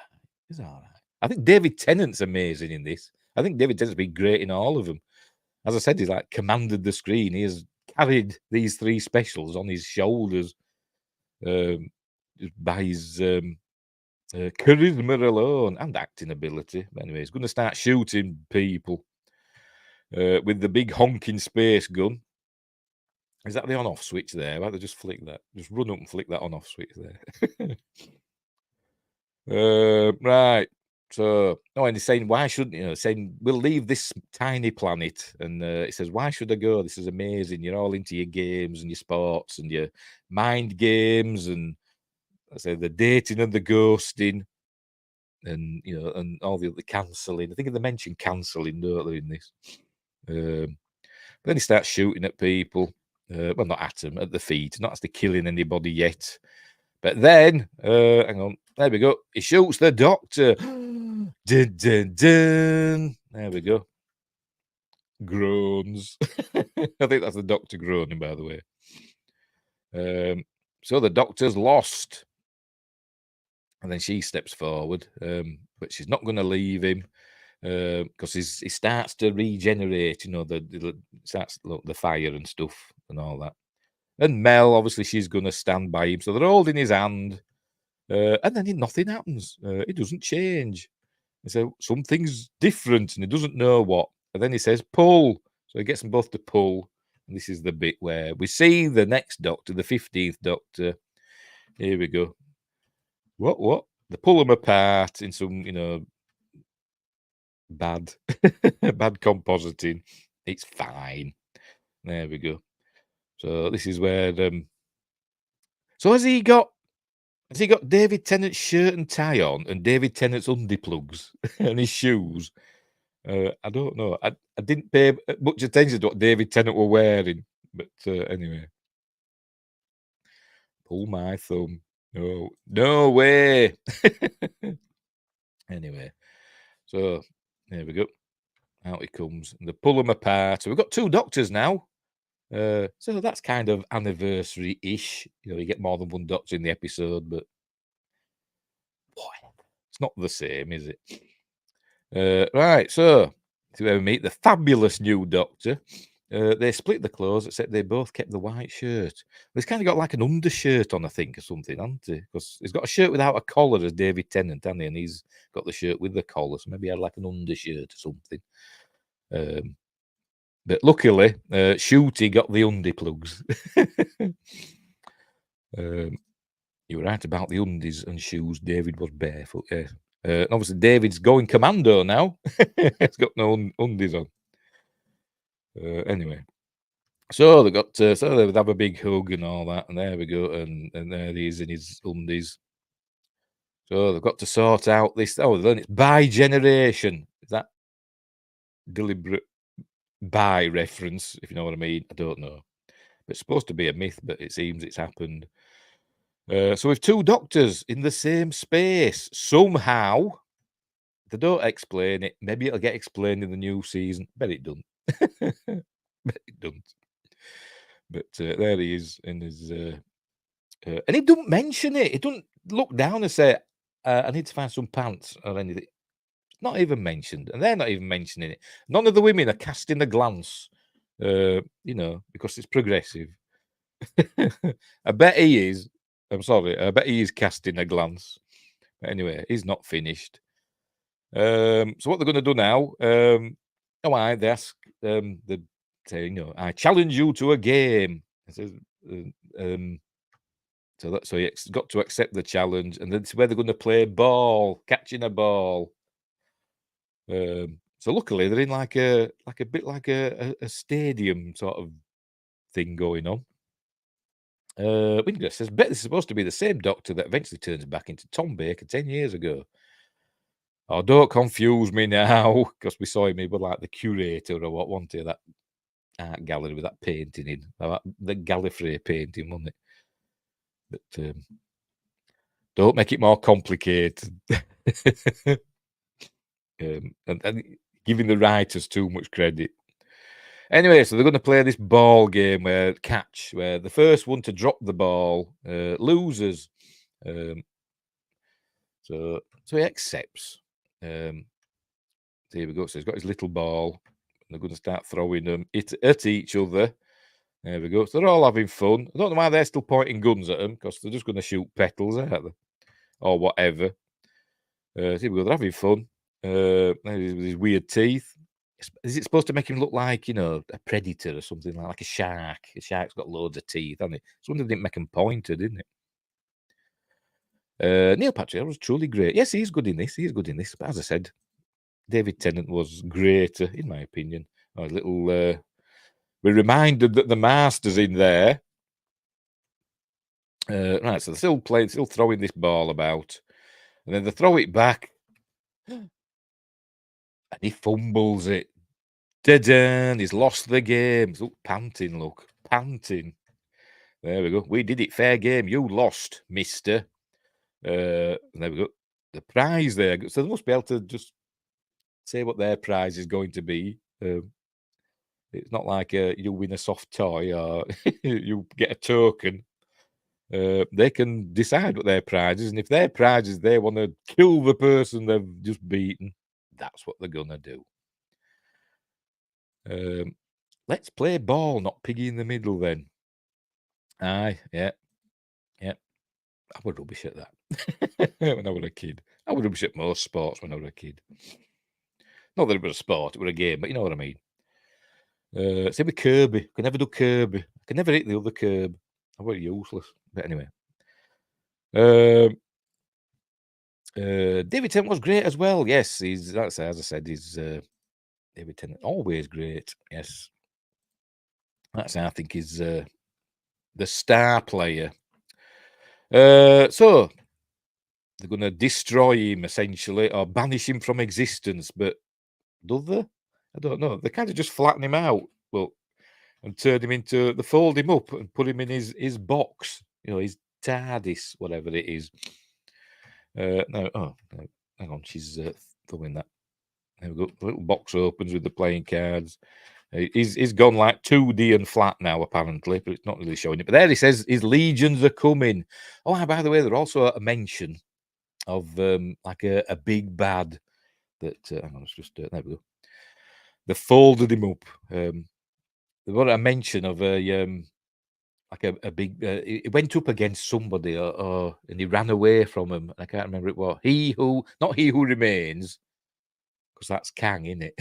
He's all right. I think David Tennant's amazing in this. I think David Tennant's been great in all of them. As I said, he's like commanded the screen. He has carried these three specials on his shoulders by his charisma alone and acting ability. But anyway, he's going to start shooting people with the big honking space gun. Is that the on-off switch there? Why don't they just flick that? Just run up and flick that on-off switch there. Right. So, and he's saying, why shouldn't saying we'll leave this tiny planet, and he says, why should I go? This is amazing. You're all into your games and your sports and your mind games, and I say the dating and the ghosting, and and all the other cancelling. I think they mentioned cancelling, don't they, in this? Then he starts shooting at people. Well, not at them, at the feet. Not actually killing anybody yet. But then, hang on, there we go. He shoots the doctor. Dun, dun, dun. There we go. Groans. I think that's the doctor groaning, by the way. So the doctor's lost. And then she steps forward, but she's not going to leave him because he starts to regenerate, starts the fire and stuff and all that. And Mel, obviously, she's going to stand by him. So they're holding his hand. And then nothing happens. It doesn't change. So something's different and he doesn't know what. And then he says, pull. So he gets them both to pull. And this is the bit where we see the next doctor, the 15th doctor. Here we go. What? They pull them apart in some, bad compositing. It's fine. There we go. So this is where so has he got David Tennant's shirt and tie on and David Tennant's undiplugs and his shoes? I don't know. I didn't pay much attention to what David Tennant were wearing, but anyway. Pull my thumb. No way. Anyway, so there we go. Out he comes, and they pull them apart. So we've got two doctors now. So that's kind of anniversary-ish. You get more than one doctor in the episode, but it's not the same, is it? Right, so we meet the fabulous new doctor. They split the clothes, except they both kept the white shirt. He's kind of got like an undershirt on, I think, or something, hasn't he? Because he's got a shirt without a collar as David Tennant, hasn't he? And he's got the shirt with the collar, so maybe he had like an undershirt or something. But luckily, Shooty got the undiplugs. You were right about the undies and shoes. David was barefoot. Yeah. Obviously, David's going commando now. He's got no undies on. Anyway, So they got so they would have a big hug and all that, and there we go, and there he is in his undies. So they've got to sort out this. Oh, then it's bi generation. Is that deliberate bi reference? If you know what I mean, I don't know. But it's supposed to be a myth, but it seems it's happened. So with two doctors in the same space somehow. They don't explain it. Maybe it'll get explained in the new season. Bet it don't. Bet it don't. But there he is in his, and he don't mention it. He don't look down and say, "I need to find some pants" or anything. It's not even mentioned, and they're not even mentioning it. None of the women are casting a glance, because it's progressive. I bet he is. I'm sorry. I bet he is casting a glance. But anyway, he's not finished. So what they're going to do now? They ask. They say, I challenge you to a game. It says, so he's got to accept the challenge, and that's where they're going to play ball, catching a ball. So luckily they're in like a bit like a stadium sort of thing going on. Wingers says, bet this is supposed to be the same doctor that eventually turns back into Tom Baker 10 years ago. Oh, don't confuse me now, because we saw him, he was like the curator or what, wasn't he? That art gallery with that painting in, the Gallifrey painting, wasn't it? But don't make it more complicated. And giving the writers too much credit. Anyway, so they're going to play this ball game where the first one to drop the ball loses. So he accepts. So here we go. So he's got his little ball. And they're going to start throwing them at each other. There we go. So they're all having fun. I don't know why they're still pointing guns at them, because they're just going to shoot petals at them or whatever. So here we go. They're having fun. With his weird teeth. Is it supposed to make him look like, a predator or something like a shark? A shark's got loads of teeth, hasn't it? So wonder didn't make him pointed, didn't it? Neil Patrick was truly great. Yes, he's good in this. He's good in this. But as I said, David Tennant was greater, in my opinion. We're reminded that the master's in there. Right, so they're still playing, still throwing this ball about. And then they throw it back. And he fumbles it. Da-dun, he's lost the game. Look, panting. There we go. We did it. Fair game. You lost, mister. There we go. The prize there. So they must be able to just say what their prize is going to be. It's not like you win a soft toy or you get a token. They can decide what their prize is. And if their prize is they want to kill the person they've just beaten, that's what they're going to do. Let's play ball, not piggy in the middle then. Aye, yeah. I was rubbish at that when I was a kid. I was rubbish at most sports when I was a kid. Not that it was a sport, it was a game, but you know what I mean. Same with Kirby. I can never do Kirby. I can never hit the other curb. I was useless. But anyway. David Tennant was great as well. Yes, as I said, he's David Tennant, always great. Yes. I think, is the star player. So they're going to destroy him essentially, or banish him from existence. But do they? I don't know. They kind of just flatten him out, and turn him into. They fold him up and put him in his box. His TARDIS, whatever it is. No, hang on. She's throwing that. There we go. The little box opens with the playing cards. He's gone like 2D and flat now, apparently, but it's not really showing it. But there he says his legions are coming. Oh, by the way, there's also a mention of like a big bad that. Hang on, it's just there we go. They folded him up. They've got a mention of like a big. It went up against somebody, and he ran away from him. I can't remember it was not he who remains, because that's Kang, isn't it?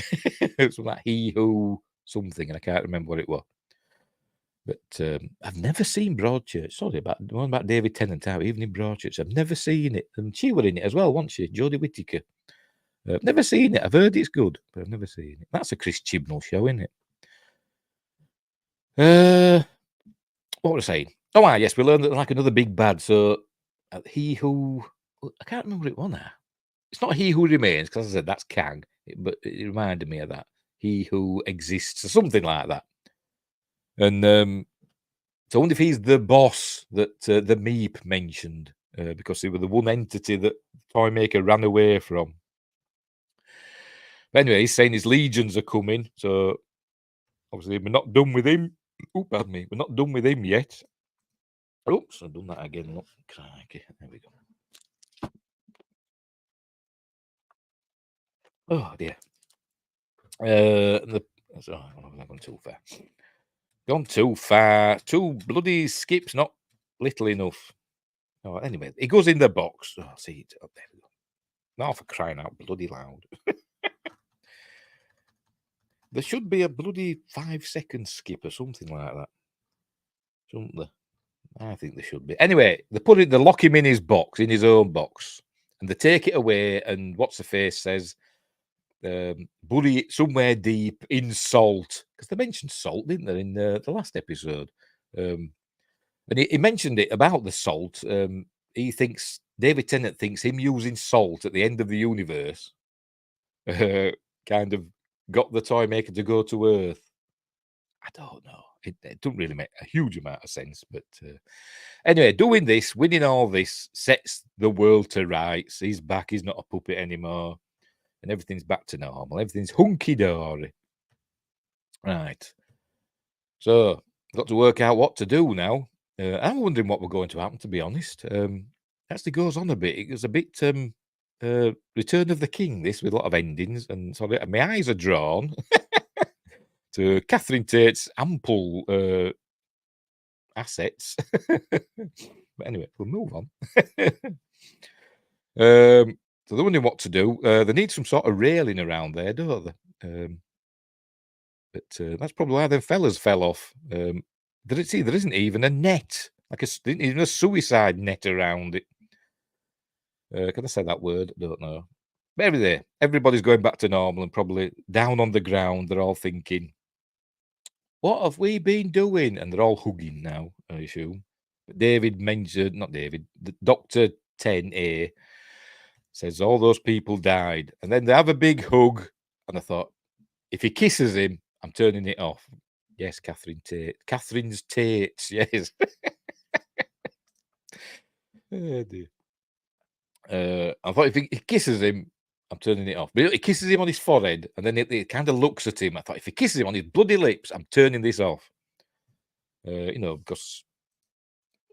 It's like he who something, and I can't remember what it was. But I've never seen Broadchurch. Sorry about the one about David Tennant out, even in Broadchurch. I've never seen it. And she were in it as well, wasn't she? Jodie Whittaker. I've never seen it. I've heard it's good, but I've never seen it. That's a Chris Chibnall show, isn't it? What was I saying? Oh, yes, we learned that like another big bad. So he who I can't remember what it was now. It's not he who remains, because as I said that's Kang, but it reminded me of that. He who exists, or something like that. And so I wonder if he's the boss that the Meep mentioned, because he was the one entity that Toymaker ran away from. But anyway, he's saying his legions are coming, so obviously we're not done with him. Oh, pardon me, we're not done with him yet. Oops, I've done that again. Look, crikey, there we go. Oh dear. I've gone too far. Gone too far. Two bloody skips, not little enough. Oh, anyway, it goes in the box. Oh, see it. Oh, there we go. Now for crying out bloody loud. There should be a bloody 5-second skip or something like that. Shouldn't there? I think there should be. Anyway, they lock him in his box, in his own box, and they take it away. And what's the face says, bury it somewhere deep in salt, because they mentioned salt, didn't they, in the last episode? And he mentioned it about the salt. He thinks David Tennant thinks him using salt at the end of the universe kind of got the Toymaker to go to Earth. I don't know. It doesn't really make a huge amount of sense, but anyway, doing this, winning all this, sets the world to rights. He's back. He's not a puppet anymore, and everything's back to normal. Everything's hunky dory. Right. So, got to work out what to do now. I'm wondering what we're going to happen. To be honest, actually goes on a bit. It was a bit Return of the King. This with a lot of endings, and so my eyes are drawn to Catherine Tate's ample assets. But anyway, we'll move on. So they're wondering what to do. They need some sort of railing around there, don't they? But that's probably why them fellas fell off. There isn't even a net, even a suicide net around it. Can I say that word? I don't know. But everybody's going back to normal, and probably down on the ground, they're all thinking, what have we been doing? And they're all hugging now, I assume. But Dr. 10A says all those people died. And then they have a big hug. And I thought, if he kisses him, I'm turning it off. Yes, Catherine Tate. Catherine's Tates, yes. Oh, dear. I thought if he kisses him, I'm turning it off. But he kisses him on his forehead, and then it kind of looks at him. I thought, if he kisses him on his bloody lips, I'm turning this off. Because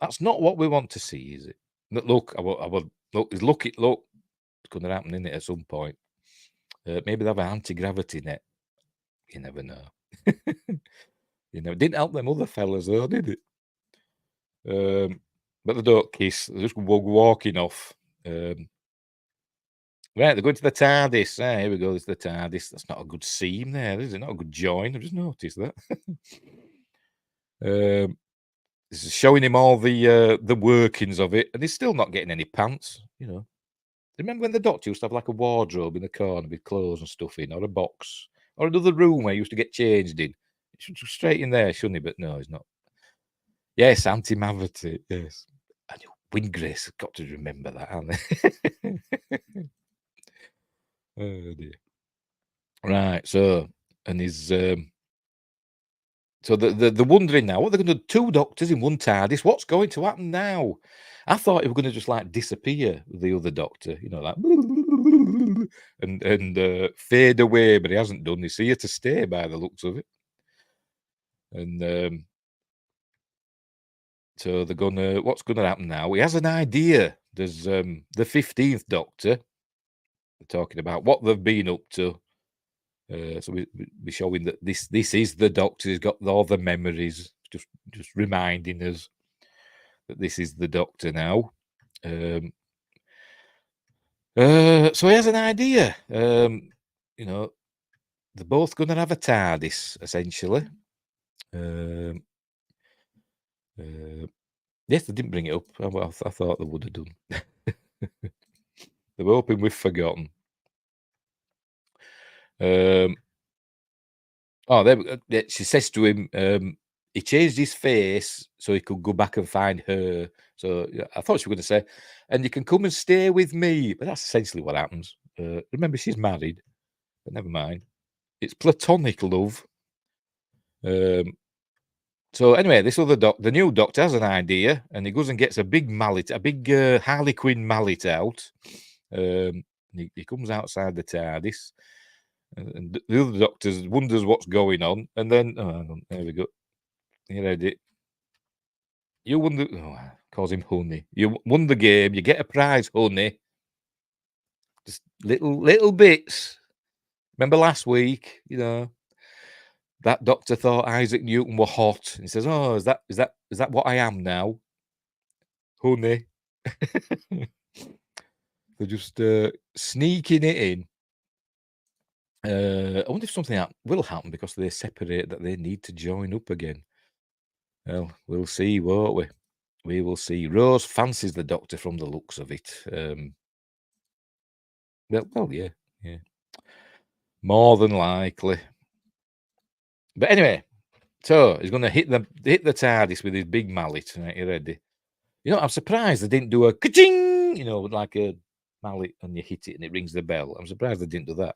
that's not what we want to see, is it? Look, look, it's going to happen, isn't it, at some point? Maybe they have an anti-gravity net. You never know. It didn't help them other fellas, though, did it? But they don't kiss. They're just walking off. Right, they're going to the TARDIS. Here we go. There's the TARDIS. That's not a good seam there, is it? Not a good join. I've just noticed that. This is showing him all the workings of it, and he's still not getting any pants. Remember when the doctor used to have like a wardrobe in the corner with clothes and stuff in, or a box, or another room where he used to get changed in? It should be straight in there, shouldn't he? But no, he's not. Yes, anti-gravity. Yes, and Windgrace has got to remember that, haven't they? Oh dear. Right. So, and he's so they're wondering now what they're going to do. 2 doctors in one TARDIS. What's going to happen now? I thought he was going to just like disappear, the other doctor, like and fade away, but he hasn't done. He's here to stay by the looks of it. And so they're gonna. What's going to happen now? He has an idea. There's the 15th Doctor. They're talking about what they've been up to. So we're showing that this is the Doctor. He's got all the memories, just reminding us that this is the Doctor now. So he has an idea. They're both going to have a TARDIS, essentially. Yes, they didn't bring it up. I thought they would have done. They were hoping we've forgotten. There we go. She says to him, he changed his face so he could go back and find her. So I thought she was going to say, "And you can come and stay with me," but that's essentially what happens. Remember, she's married, but never mind. It's platonic love. So anyway, this other the new doctor has an idea, and he goes and gets a big mallet, a big Harley Quinn mallet out. He comes outside the TARDIS, and the other doctor wonders what's going on, and then there we go. You read it. You won the calls him Honey. You won the game. You get a prize, Honey. Just little bits. Remember last week? That doctor thought Isaac Newton were hot, and he says, "Oh, is that what I am now, Honey?" They're just sneaking it in. I wonder if something will happen because they separate, that they need to join up again. Well, we'll see, won't we? We will see. Rose fancies the doctor from the looks of it. Well, yeah. More than likely. But anyway, so he's going to hit the TARDIS with his big mallet. Right, you ready? I'm surprised they didn't do a ka-ching, like a mallet, and you hit it and it rings the bell. I'm surprised they didn't do that.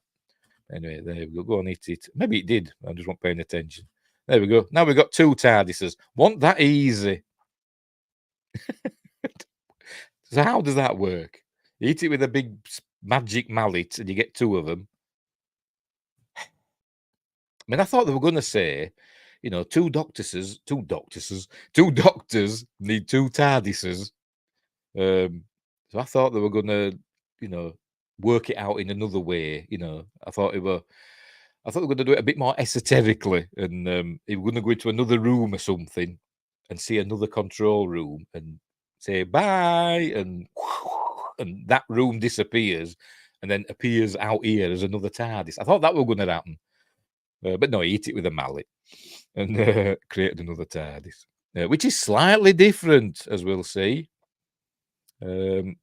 Anyway, there we go. Go and hit it. Maybe it did. I just wasn't paying attention. There we go. Now we've got 2 TARDISes. Wasn't that easy? So how does that work? You hit it with a big magic mallet and you get 2 of them. I mean, I thought they were going to say, 2 doctors need 2 TARDISes. So I thought they were going to, work it out in another way. I thought they were going to do it a bit more esoterically, and they were going to go into another room or something and see another control room and say bye, and that room disappears and then appears out here as another TARDIS. I thought that was going to happen. But no, he hit it with a mallet and created another TARDIS, which is slightly different, as we'll see. And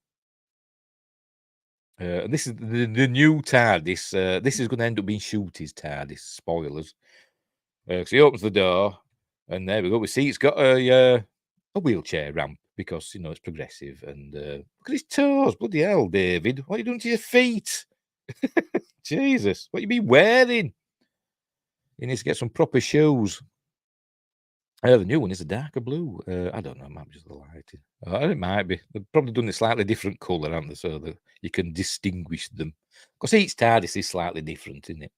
this is the new TARDIS. This is going to end up being Shooty's TARDIS. Spoilers. So he opens the door, and there we go. We see it's got a wheelchair ramp because it's progressive. And look at his toes. Bloody hell, David! What are you doing to your feet? Jesus, what you been wearing? He needs to get some proper shoes. The new one is a darker blue. I don't know. It might be just the lighting. It might be. They've probably done a slightly different colour, haven't they? So that you can distinguish them. Because each TARDIS is slightly different, isn't it?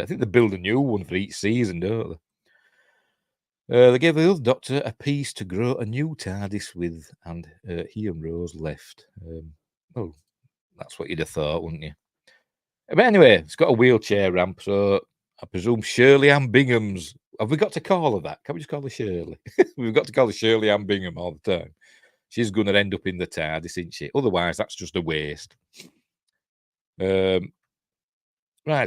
I think they build a new one for each season, don't they? They gave the other Doctor a piece to grow a new TARDIS with, and he and Rose left. Oh, that's what you'd have thought, wouldn't you? But anyway, it's got a wheelchair ramp, so I presume Shirley Ann Bingham's. Have we got to call her that? Can we just call her Shirley? We've got to call her Shirley Ann Bingham all the time. She's going to end up in the TARDIS, isn't she? Otherwise, that's just a waste. Right,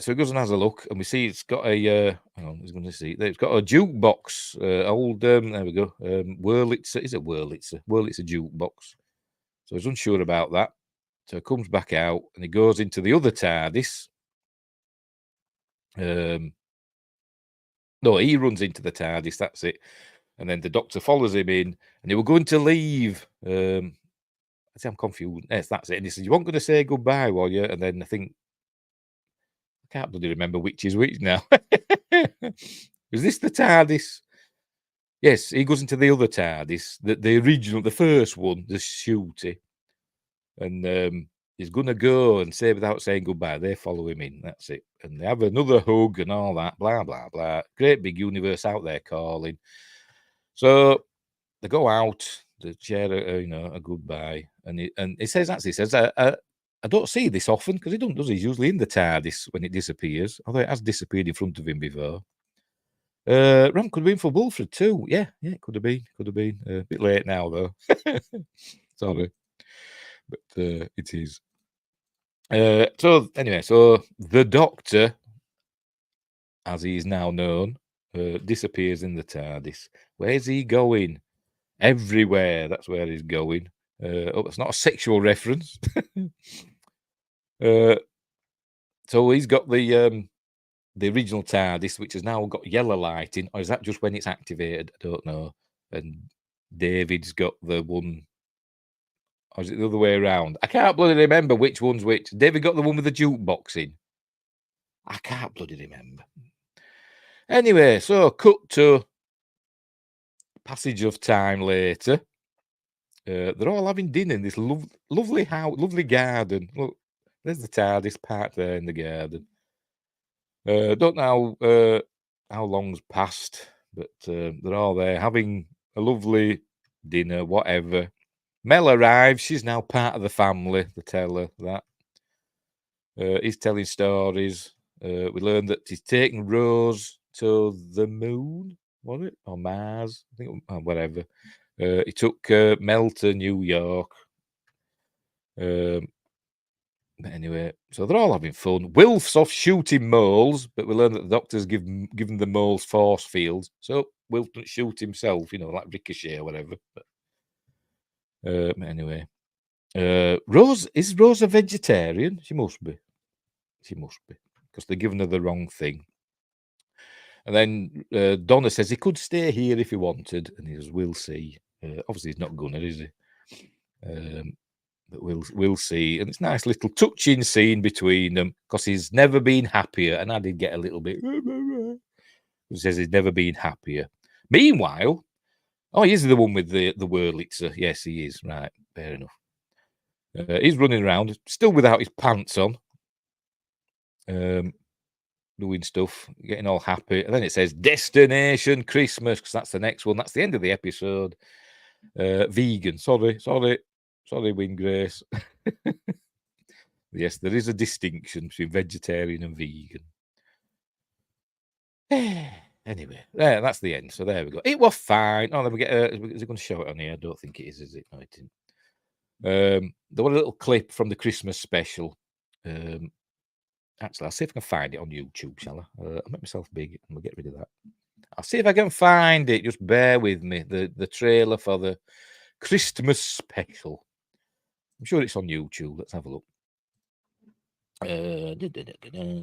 so he goes and has a look, and we see it's got a. Hang on, he's going to see. It's got a jukebox. Old. There we go. Wurlitzer. Is it Wurlitzer? Wurlitzer jukebox. So he's unsure about that. So he comes back out, and he goes into the other TARDIS. No, he runs into the TARDIS, that's it. And then the Doctor follows him in, and they were going to leave. I say I'm confused. Yes, that's it. And he says, "You weren't going to say goodbye, were you?" And then I think, I can't bloody remember which is which now. Is this the TARDIS? Yes, he goes into the other TARDIS, the original, the first one, the Shooty. And he's going to go and say without saying goodbye. They follow him in. That's it. And they have another hug and all that. Blah, blah, blah. Great big universe out there calling. So they go out. They share a goodbye. And he says, actually, he says, I don't see this often because he doesn't, does he? He's usually in the TARDIS when it disappears. Although it has disappeared in front of him before. Ram could have been for Wilfred too. Yeah, it could have been. Could have been. A bit late now, though. Sorry. But it is. So anyway, so the Doctor, as he is now known, disappears in the TARDIS. Where's he going? Everywhere. That's where he's going. It's not a sexual reference. So he's got the the original TARDIS, which has now got yellow lighting, or is that just when it's activated? I don't know. And David's got the one, or is it the other way around? I can't bloody remember which one's which. David got the one with the jukebox in. I can't bloody remember. Anyway, so cut to passage of time later. They're all having dinner in this lovely house, lovely garden. Look, there's the TARDIS parked there in the garden. Don't know how long's passed, but they're all there having a lovely dinner, whatever. Mel arrives. She's now part of the family. They tell her that. He's telling stories. We learn that he's taking Rose to the moon, was it? Or Mars? I think, whatever. He took Mel to New York. But anyway, so they're all having fun. Wilf's off shooting moles, but we learn that the doctor's given the moles force fields. So Wilf doesn't shoot himself, like Ricochet or whatever. But anyway, Rose, is Rose a vegetarian? She must be. She must be, because they're giving her the wrong thing. And then Donna says he could stay here if he wanted, and he goes, "We'll see." Obviously, he's not gonna, is he? But we'll see. And it's a nice little touching scene between them, because he's never been happier. And I did get a little bit. He says he's never been happier. Meanwhile, he is the one with the Wurlitzer. Yes, he is. Right, fair enough. He's running around, still without his pants on, doing stuff, getting all happy. And then it says Destination Christmas, because that's the next one. That's the end of the episode. Vegan. Sorry, Winggrace. Yes, there is a distinction between vegetarian and vegan. Anyway, that's the end. So there we go. It was fine. Oh, then we get. Is it going to show it on here? I don't think it is it? No, it didn't. There was a little clip from the Christmas special. Actually, I'll see if I can find it on YouTube, shall I? I'll make myself big and we'll get rid of that. I'll see if I can find it. Just bear with me. The trailer for the Christmas special. I'm sure it's on YouTube. Let's have a look.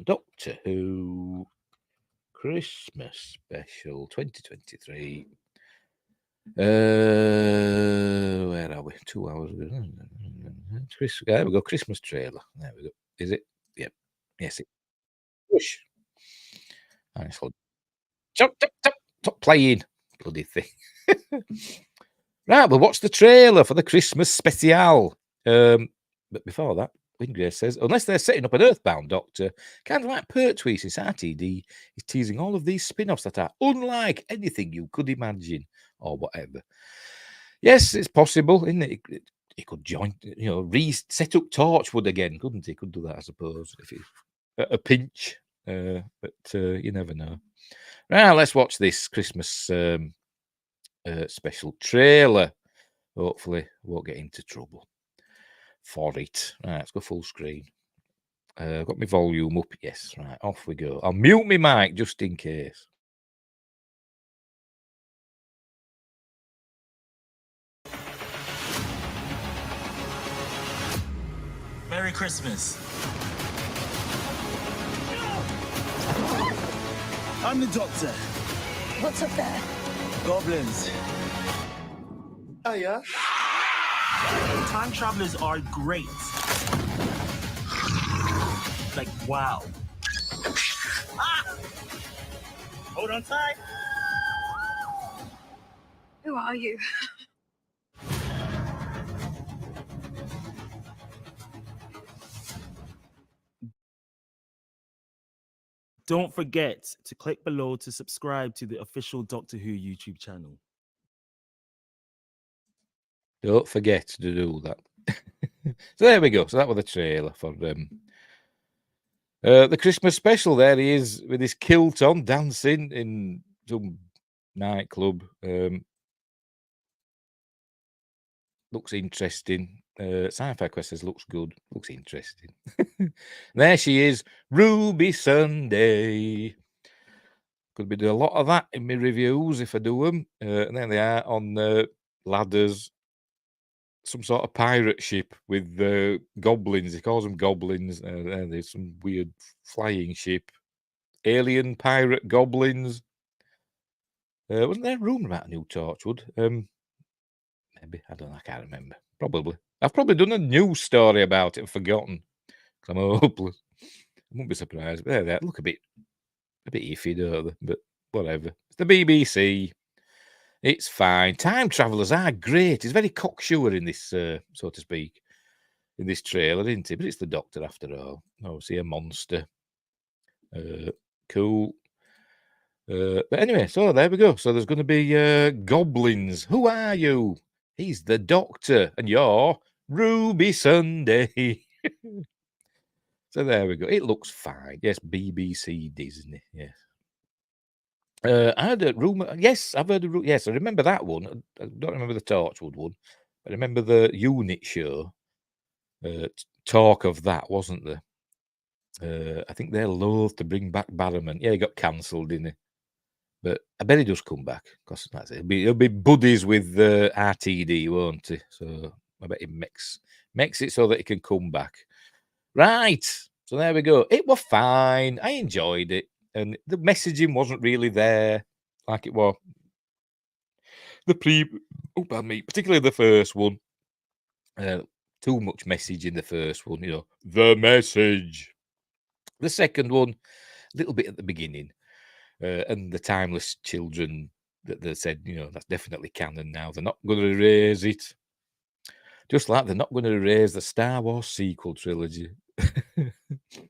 Doctor Who Christmas special 2023. Where are we? 2 hours ago. There we go. Christmas trailer. There we go. Is it? Yep. Yes. It. Push. Nice one. Stop playing. Bloody thing. Right, well, watch the trailer for the Christmas special. But before that, Winggrace says, unless they're setting up an Earthbound Doctor, kind of like Pertwee, since RTD is teasing all of these spin-offs that are unlike anything you could imagine, or whatever. Yes, it's possible, isn't it? He could join, set up Torchwood again, couldn't he? Could do that, I suppose, if he a pinch. But you never know. Right, let's watch this Christmas special trailer. Hopefully, won't get into trouble for it. Right, let's go full screen. Got my volume up. Yes, right, off we go. I'll mute my mic just in case. Merry Christmas. I'm the Doctor. What's up there? Goblins. Oh, yeah? Time travelers are great. Like, wow. Ah! Hold on tight. Who are you? Don't forget to click below to subscribe to the official Doctor Who YouTube channel. Don't forget to do that. So there we go. So that was the trailer for the Christmas special. There he is with his kilt on, dancing in some nightclub. Looks interesting. Sci-Fi Quest says looks good. Looks interesting. There she is, Ruby Sunday. Could be doing a lot of that in my reviews if I do them. And then they are on ladders. Some sort of pirate ship with goblins. He calls them goblins. There's some weird flying ship. alien pirate goblins. Wasn't there a rumour about a new Torchwood? Maybe, I don't know, I can't remember. Probably. I've probably done a news story about it and forgotten. 'Cause I'm hopeless. I wouldn't be surprised. But they look a bit iffy, don't they? But whatever. It's the BBC. It's fine. Time travelers are great. He's very cocksure in this, so to speak, in this trailer, isn't he? But it's the Doctor after all. Obviously a monster. Cool. But anyway, so there we go. So there's going to be goblins. Who are you? He's the Doctor, and you're Ruby Sunday. So there we go. It looks fine. Yes, BBC Disney. Yes. I heard a rumor. Yes, I've heard a rumor. Yes, I remember that one. I don't remember the Torchwood one. I remember the unit show. Talk of that, wasn't there? I think they're loath to bring back Barrowman. Yeah, he got cancelled, didn't he? But I bet he does come back because that's it. He'll be buddies with RTD, won't he? So I bet he makes it so that he can come back. Right. So there we go. It was fine. I enjoyed it. And the messaging wasn't really there like it was. Particularly the first one. Too much message in the first one, the message. The second one, a little bit at the beginning. And the timeless children that they said, that's definitely canon now. They're not going to erase it. Just like they're not going to erase the Star Wars sequel trilogy.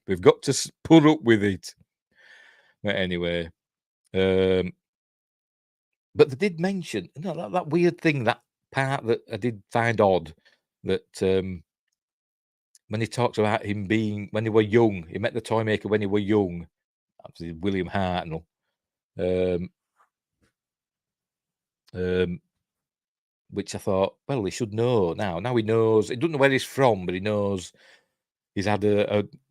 We've got to put up with it. But anyway. But they did mention, that weird thing, that part that I did find odd, that when he talks about him being, when he were young, he met the toy maker when he were young, obviously William Hartnell, which I thought, well, he should know now. Now he knows. He doesn't know where he's from, but he knows he's had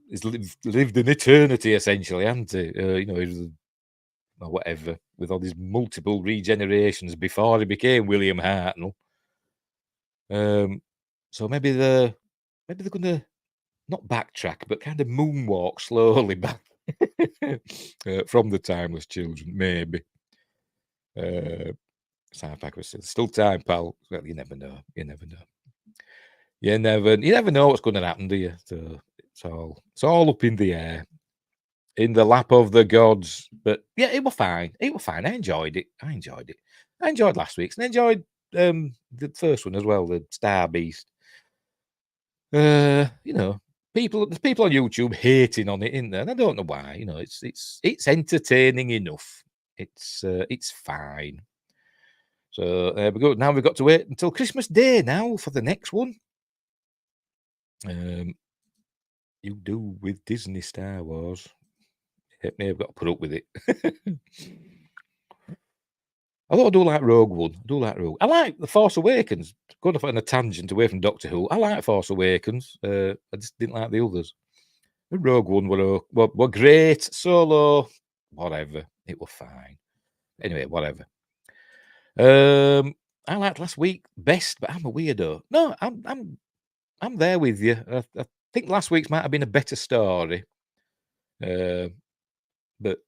he's lived an eternity essentially, hasn't he? He's, or whatever, with all these multiple regenerations before he became William Hartnell. So maybe they're going to not backtrack, but kind of moonwalk slowly back from the timeless children. Maybe. Sci-fi was still time, pal. Well, you never know. You never know what's going to happen, do you? So it's all up in the air, in the lap of the gods. But yeah, it was fine. I enjoyed it. I enjoyed last week's, and I enjoyed the first one as well, the Star Beast. There's people on YouTube hating on it, isn't there? And I don't know why. It's entertaining enough. It's fine. So there we go. Now we've got to wait until Christmas Day now for the next one. You do with Disney Star Wars. It may have got to put up with it. Although I do like Rogue One. I like The Force Awakens. Going off on a tangent away from Doctor Who. I like Force Awakens. I just didn't like the others. The Rogue One were great. Solo, whatever. It was fine. Anyway, whatever. I liked last week best, but I'm a weirdo. No, I'm there with you. I think last week's might have been a better story. But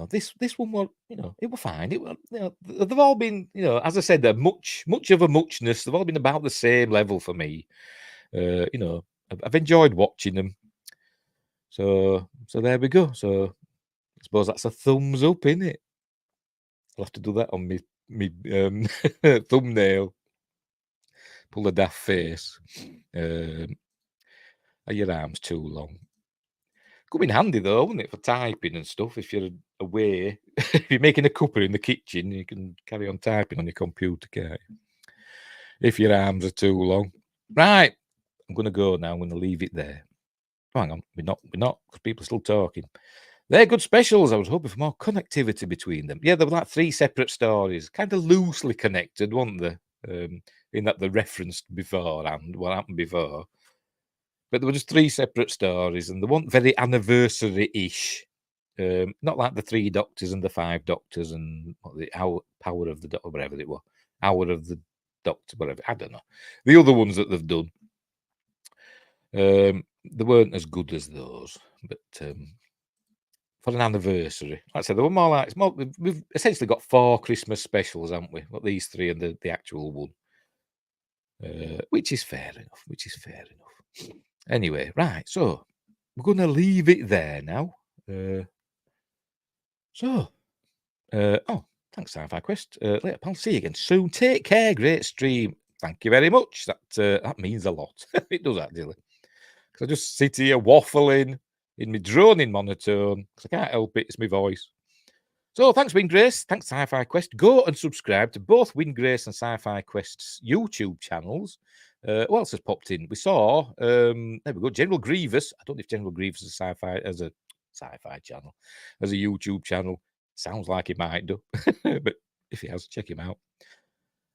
this one was, it was fine. It was, they've all been, as I said, they're much of a muchness. They've all been about the same level for me. I've enjoyed watching them. So there we go. So I suppose that's a thumbs up, innit? I'll have to do that on me thumbnail. Pull a daft face. Are your arms too long? Could be handy though, wouldn't it, for typing and stuff? If you're away, if you're making a cuppa in the kitchen, you can carry on typing on your computer, can't you? If your arms are too long. Right, I'm going to go now. I'm going to leave it there. Oh, hang on, we're not, because people are still talking. They're good specials. I was hoping for more connectivity between them. Yeah, they were like 3 separate stories, kind of loosely connected, weren't they? In that they referenced beforehand what happened before. But there were just 3 separate stories, and they weren't very anniversary-ish. Not like the 3 Doctors and the 5 Doctors and Power of the Doctor, whatever it was. Hour of the Doctor, whatever. I don't know. The other ones that they've done. They weren't as good as those, but for an anniversary. Like I said, they were more like we've essentially got 4 Christmas specials, haven't we? Got these 3 and the actual one. Which is fair enough. Anyway, right, so we're gonna leave it there now. Thanks, Sci-Fi Quest. Later, pal. See you again soon. Take care. Great stream. Thank you very much. That means a lot. It does actually. Because I just sit here waffling in my droning monotone. Because I can't help it. It's my voice. So thanks, Wingrace. Thanks, Sci-Fi Quest. Go and subscribe to both Wingrace and Sci-Fi Quest's YouTube channels. What else has popped in? We saw, there we go, General Grievous. I don't know if General Grievous is as a sci-fi channel, as a YouTube channel. Sounds like he might do. But if he has, check him out.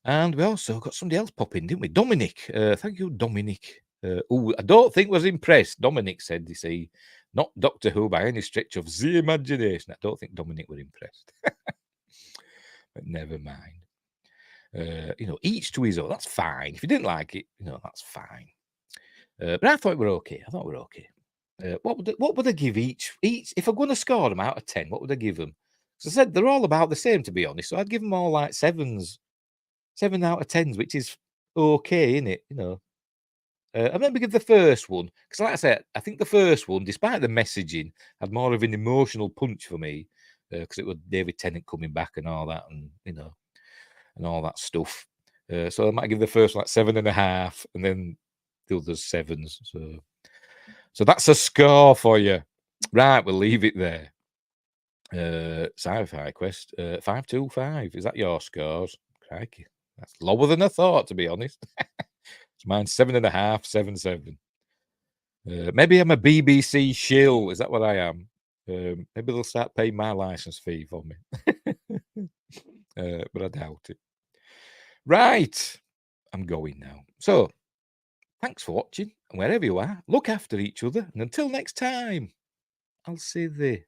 And we also got somebody else pop in, didn't we? Dominic. Thank you, Dominic. I don't think was impressed. Dominic said, you see, not Doctor Who by any stretch of the imagination. I don't think Dominic were impressed. But never mind. Each to his own. That's fine. If you didn't like it, that's fine. But I thought we were okay. What would I give each? If I'm going to score them out of 10, what would I give them? Because I said they're all about the same, to be honest. So I'd give them all like 7s. 7 out of 10s, which is okay, isn't it? I remember give the first one, because like I said, I think the first one, despite the messaging, had more of an emotional punch for me, because it was David Tennant coming back and all that, and and all that stuff. So I might give the first one like 7.5, and then the others 7s. So that's a score for you. Right, we'll leave it there. Sci-Fi Quest 525. Is that your scores? Crikey. That's lower than I thought, to be honest. It's mine's 7.5, 7.7. Maybe I'm a BBC shill. Is that what I am? Maybe they'll start paying my license fee for me. But I doubt it. Right. I'm going now. So, thanks for watching. And wherever you are, look after each other. And until next time, I'll say this.